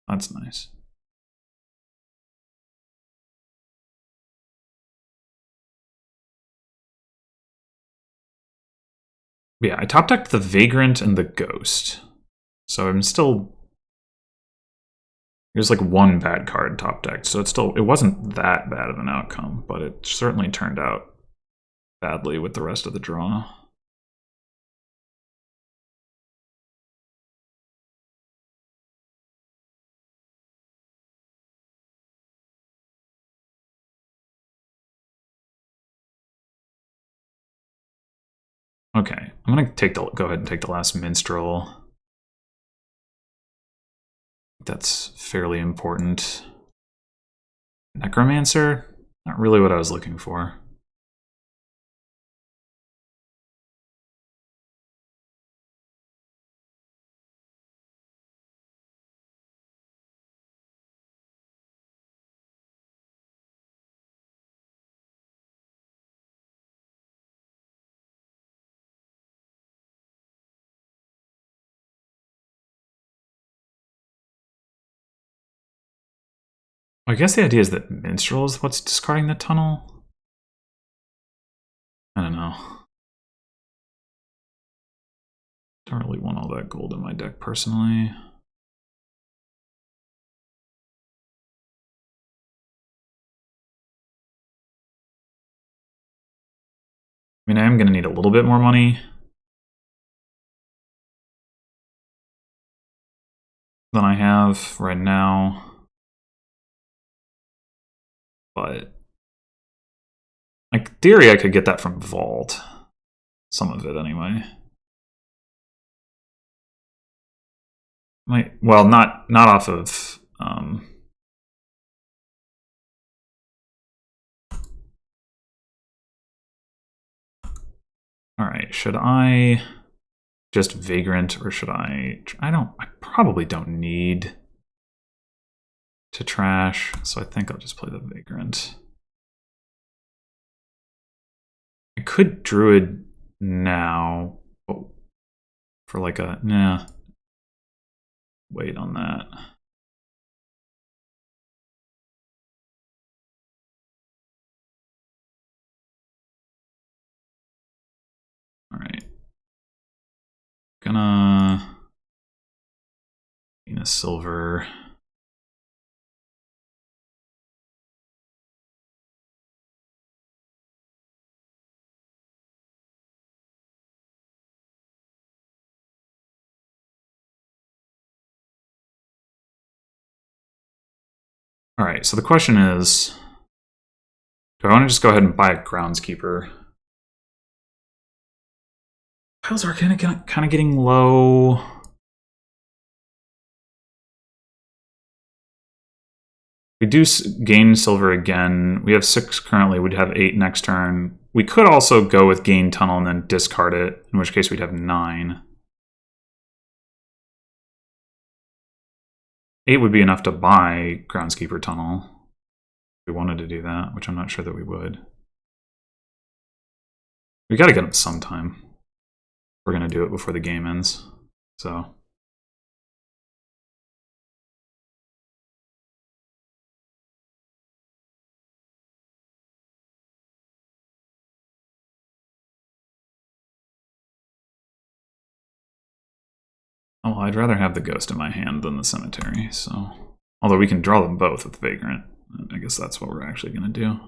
That's nice. Yeah, I top decked the Vagrant and the Ghost. So I'm still... There's like 1 bad card top decked, so it wasn't that bad of an outcome, but it certainly turned out badly with the rest of the draw. Okay, I'm gonna go ahead and take the last minstrel. That's fairly important. Necromancer? Not really what I was looking for. I guess the idea is that minstrel is what's discarding the tunnel. I don't know. Don't really want all that gold in my deck personally. I mean, I am going to need a little bit more money than I have right now. But in theory, I could get that from Vault. Some of it, anyway. Well, not off of... Alright, should I just Vagrant, or should I probably don't need to trash, so I think I'll just play the Vagrant. I could Druid now, for like a, nah, wait on that. Alright. Gonna gain a silver. Alright, so the question is, do I want to just go ahead and buy a Groundskeeper? Piles are kind of getting low. We do gain silver again. We have 6 currently. We'd have 8 next turn. We could also go with gain tunnel and then discard it, in which case we'd have 9. 8 would be enough to buy Groundskeeper tunnel. If we wanted to do that, which I'm not sure that we would. We gotta get them sometime. We're gonna do it before the game ends. So. Oh, I'd rather have the Ghost in my hand than the Cemetery, so... Although we can draw them both with Vagrant. I guess that's what we're actually gonna do.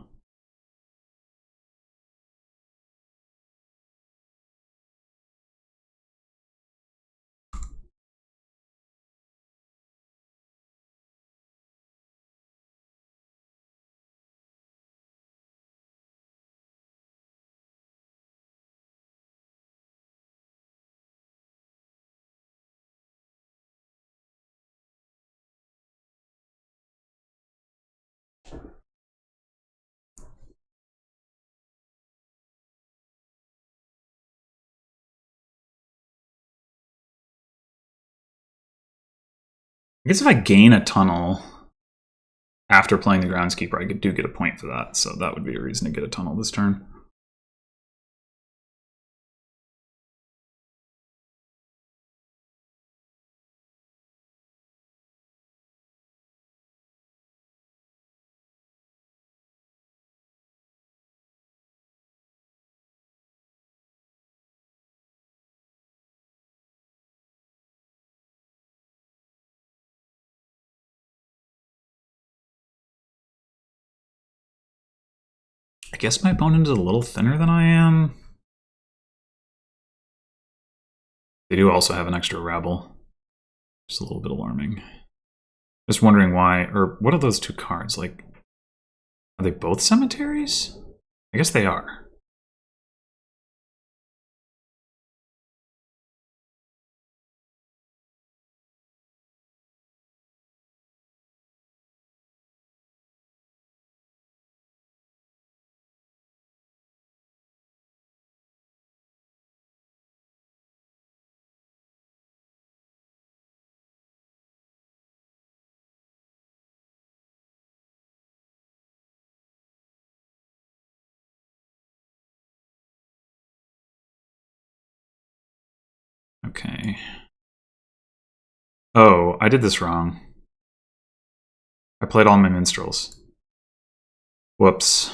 I guess if I gain a tunnel after playing the Groundskeeper, I do get a point for that, so that would be a reason to get a tunnel this turn. I guess my opponent is a little thinner than I am. They do also have an extra Rabble. Just a little bit alarming. Just wondering why, or what are those 2 cards? Like, are they both cemeteries? I guess they are. Okay. Oh, I did this wrong. I played all my minstrels. Whoops.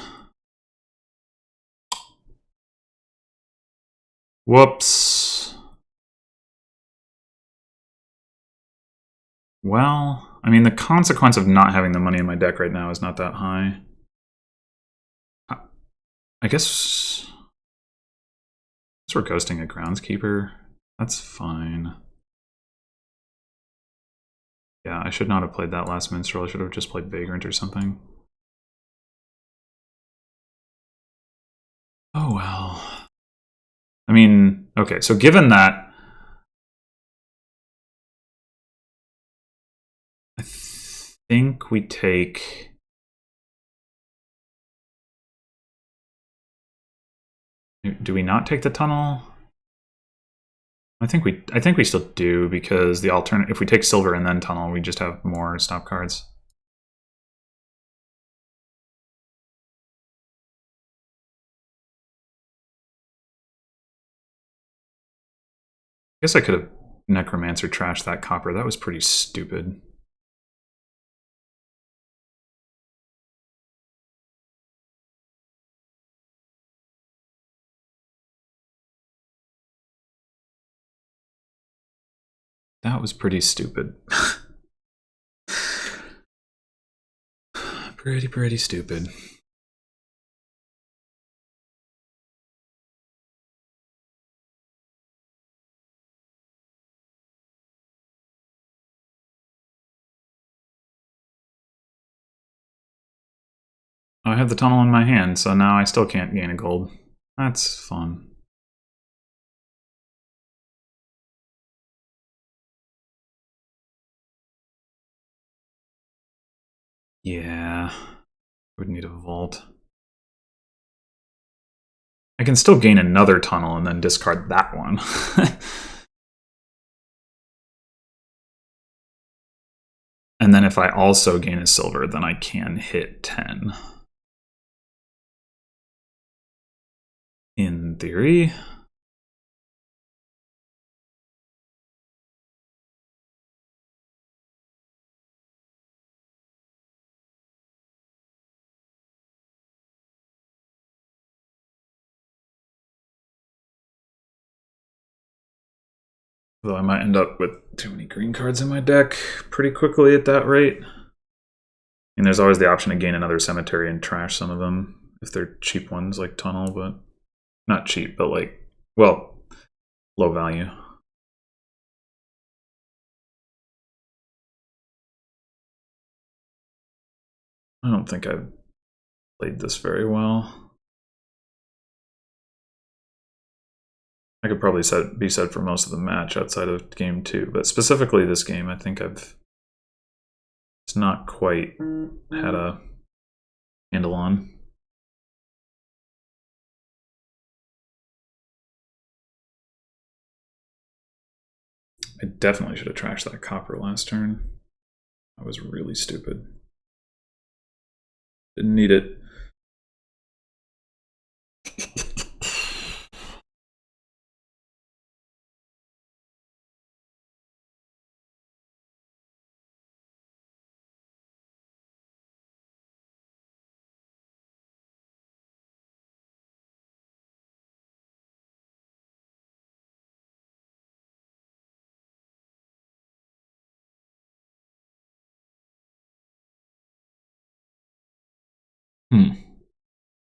Whoops. Well, I mean, the consequence of not having the money in my deck right now is not that high. I guess we're ghosting a groundskeeper. That's fine. Yeah, I should not have played that last minstrel. I should have just played Vagrant or something. Oh well. I mean, okay, so given that, I think we take... Do we not take the tunnel? I think we still do, because the alternate, if we take silver and then tunnel, we just have more stop cards. I guess I could have Necromancer trashed that copper. That was pretty stupid. That was pretty stupid. Pretty stupid. I have the tunnel in my hand, so now I still can't gain a gold. That's fun. Yeah. Would need a vault. I can still gain another tunnel and then discard that one. And then if I also gain a silver, then I can hit 10. In theory. Though I might end up with too many green cards in my deck pretty quickly at that rate. And there's always the option to gain another cemetery and trash some of them if they're cheap ones like Tunnel, but not cheap, but like, well, low value. I don't think I've played this very well. I could probably be said for most of the match outside of game 2, but specifically this game, I think it's not quite had a handle on. I definitely should have trashed that copper last turn. That was really stupid. Didn't need it.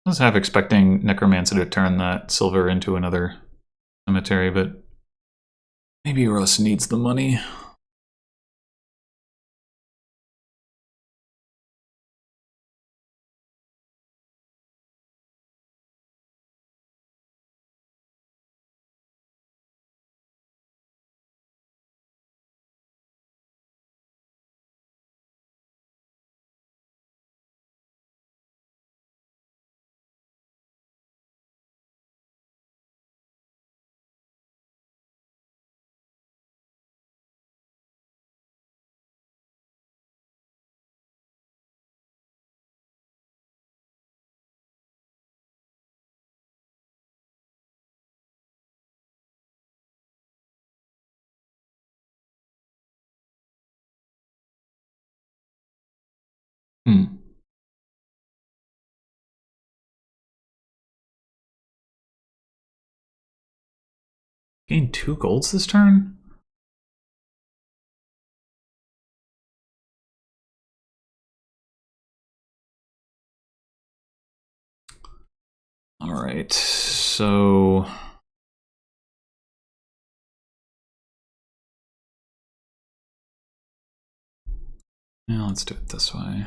I was half expecting Necromancer to turn that silver into another cemetery, but maybe Russ needs the money. Hmm. Gain 2 golds this turn? Alright, so... yeah, let's do it this way.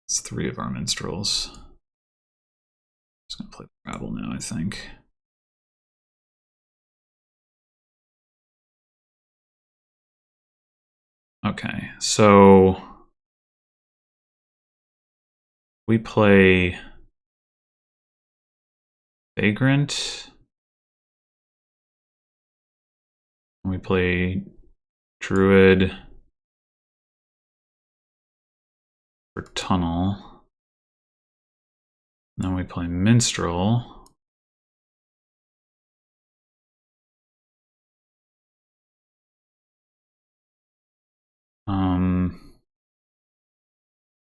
It's 3 of our minstrels. Just gonna play the rabble now, I think. Okay, so we play Vagrant. We play Druid for Tunnel. Then we play Minstrel.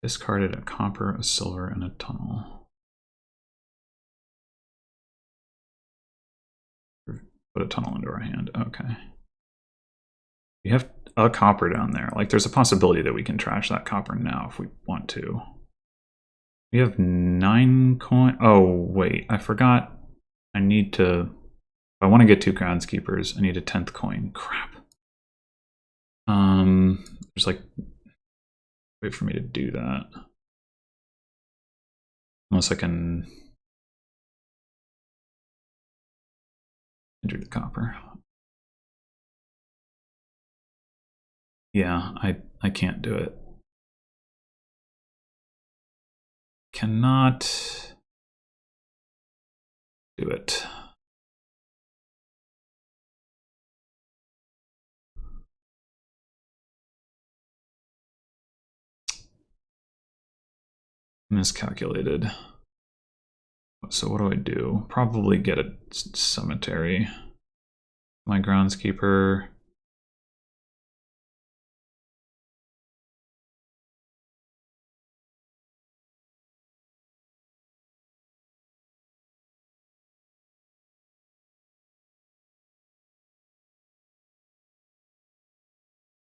Discarded a copper, a silver, and a tunnel. Put a tunnel into our hand. Okay. We have a copper down there. Like, there's a possibility that we can trash that copper now if we want to. We have 9 coin. Oh, wait. I forgot. I need to... if I want to get 2 groundskeepers, I need a 10th coin. Crap. There's like... wait for me to do that. Unless I can... enter the copper. Yeah, I can't do it. Cannot do it. Miscalculated. So what do I do? Probably get a cemetery. My groundskeeper.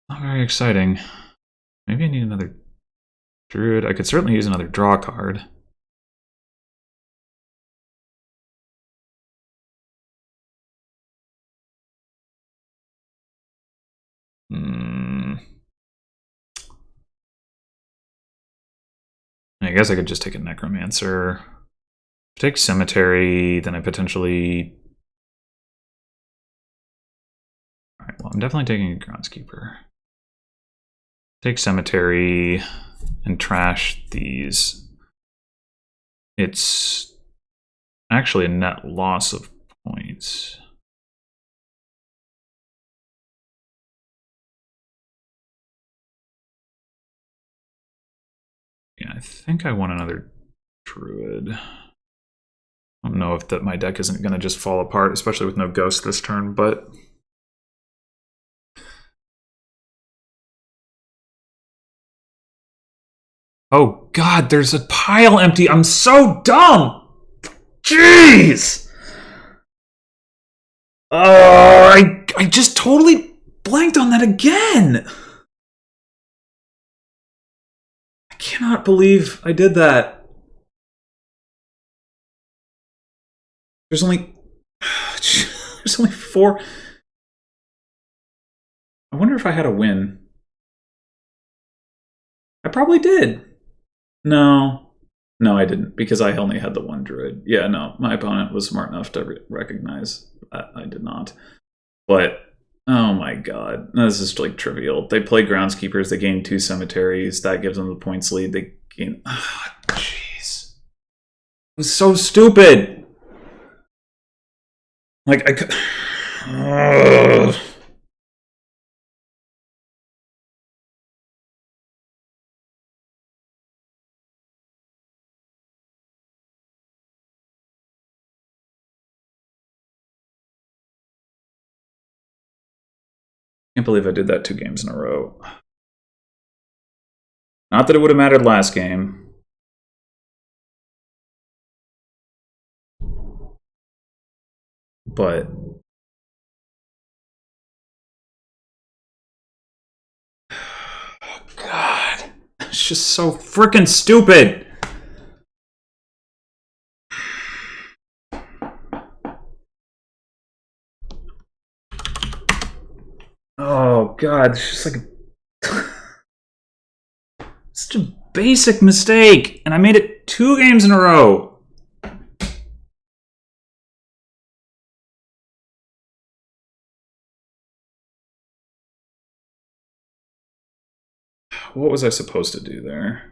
Not very exciting. Maybe I need another druid. I could certainly use another draw card. I guess I could just take a necromancer. Take cemetery, then I potentially... alright, well, I'm definitely taking a groundskeeper. Take cemetery and trash these. It's actually a net loss of points. Yeah, I think I want another druid. I don't know if that my deck isn't going to just fall apart, especially with no ghost this turn, but... oh god, there's a pile empty. I'm so dumb! Jeez! Oh, I just totally blanked on that again! I cannot believe I did that. There's only... there's only 4... I wonder if I had a win. I probably did. No. No, I didn't, because I only had the 1 druid. Yeah, no, my opponent was smart enough to recognize that I did not. But, oh my god, this is like trivial. They play groundskeepers, they gain 2 cemeteries, that gives them the points lead. They gain... jeez. It was so stupid! Like, I could... Can't believe I did that 2 games in a row. Not that it would have mattered last game. But God, it's just so freaking stupid. Oh God, it's just like such a basic mistake, and I made it 2 games in a row. What was I supposed to do there?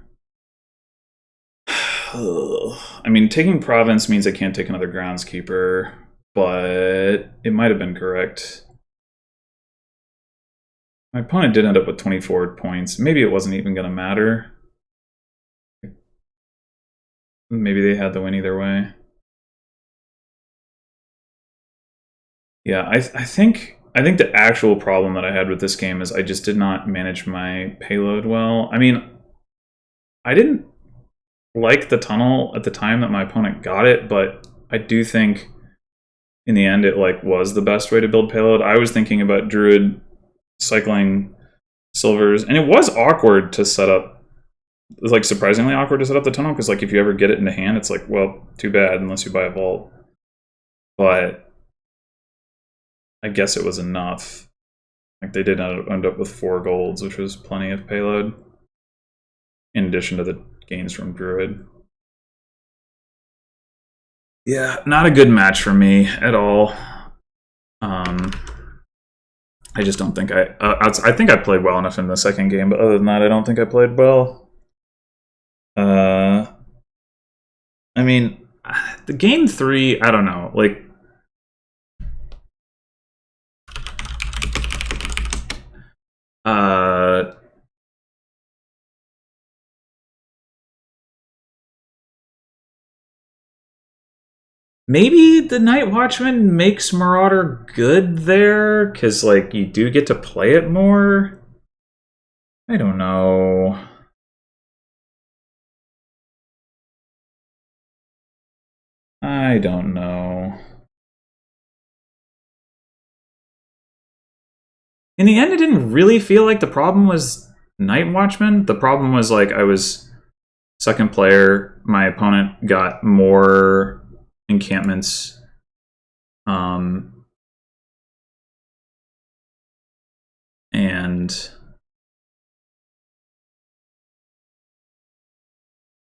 I mean, taking province means I can't take another groundskeeper, but it might have been correct. My opponent did end up with 24 points. Maybe it wasn't even going to matter. Maybe they had the win either way. Yeah, I think the actual problem that I had with this game is I just did not manage my payload well. I mean, I didn't like the tunnel at the time that my opponent got it, but I do think in the end it like was the best way to build payload. I was thinking about Druid cycling silvers, and it was awkward to set up. It was like surprisingly awkward to set up the tunnel, because like if you ever get it into hand, it's like, well, too bad unless you buy a vault. But I guess it was enough. Like they did end up with 4 golds, which was plenty of payload, in addition to the gains from Druid. Yeah, not a good match for me at all. I just don't think I think I played well enough in the second game, but other than that, I don't think I played well. I mean, the game 3, I don't know, like. Maybe the Night Watchman makes Marauder good there, because like you do get to play it more. I don't know. I don't know. In the end, it didn't really feel like the problem was Night Watchman. The problem was like I was second player. My opponent got more encampments. And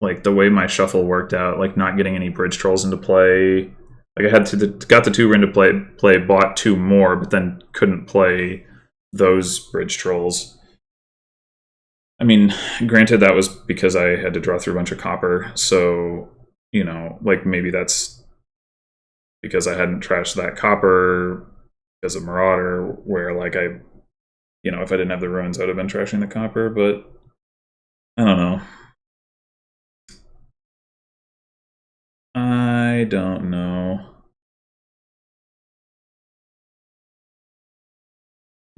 like the way my shuffle worked out, like not getting any bridge trolls into play. Like I had to got the 2 into play, bought 2 more, but then couldn't play those bridge trolls. I mean, granted, that was because I had to draw through a bunch of copper, so, you know, like maybe that's because I hadn't trashed that copper because of Marauder, where like I, you know, if I didn't have the ruins, I would have been trashing the copper, but I don't know. I don't know.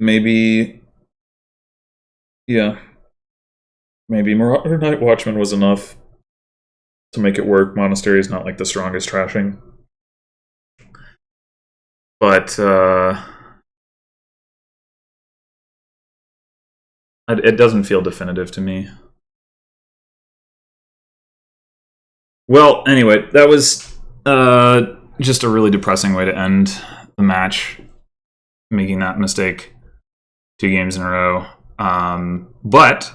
Maybe, yeah. Maybe Marauder Night Watchman was enough to make it work. Monastery is not like the strongest trashing. But it doesn't feel definitive to me. Well, anyway, that was just a really depressing way to end the match, making that mistake 2 games in a row. But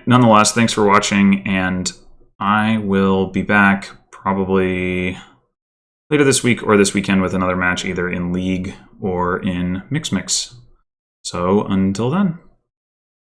nonetheless, thanks for watching, and I will be back probably later this week or this weekend with another match, either in League or in Mix. So until then.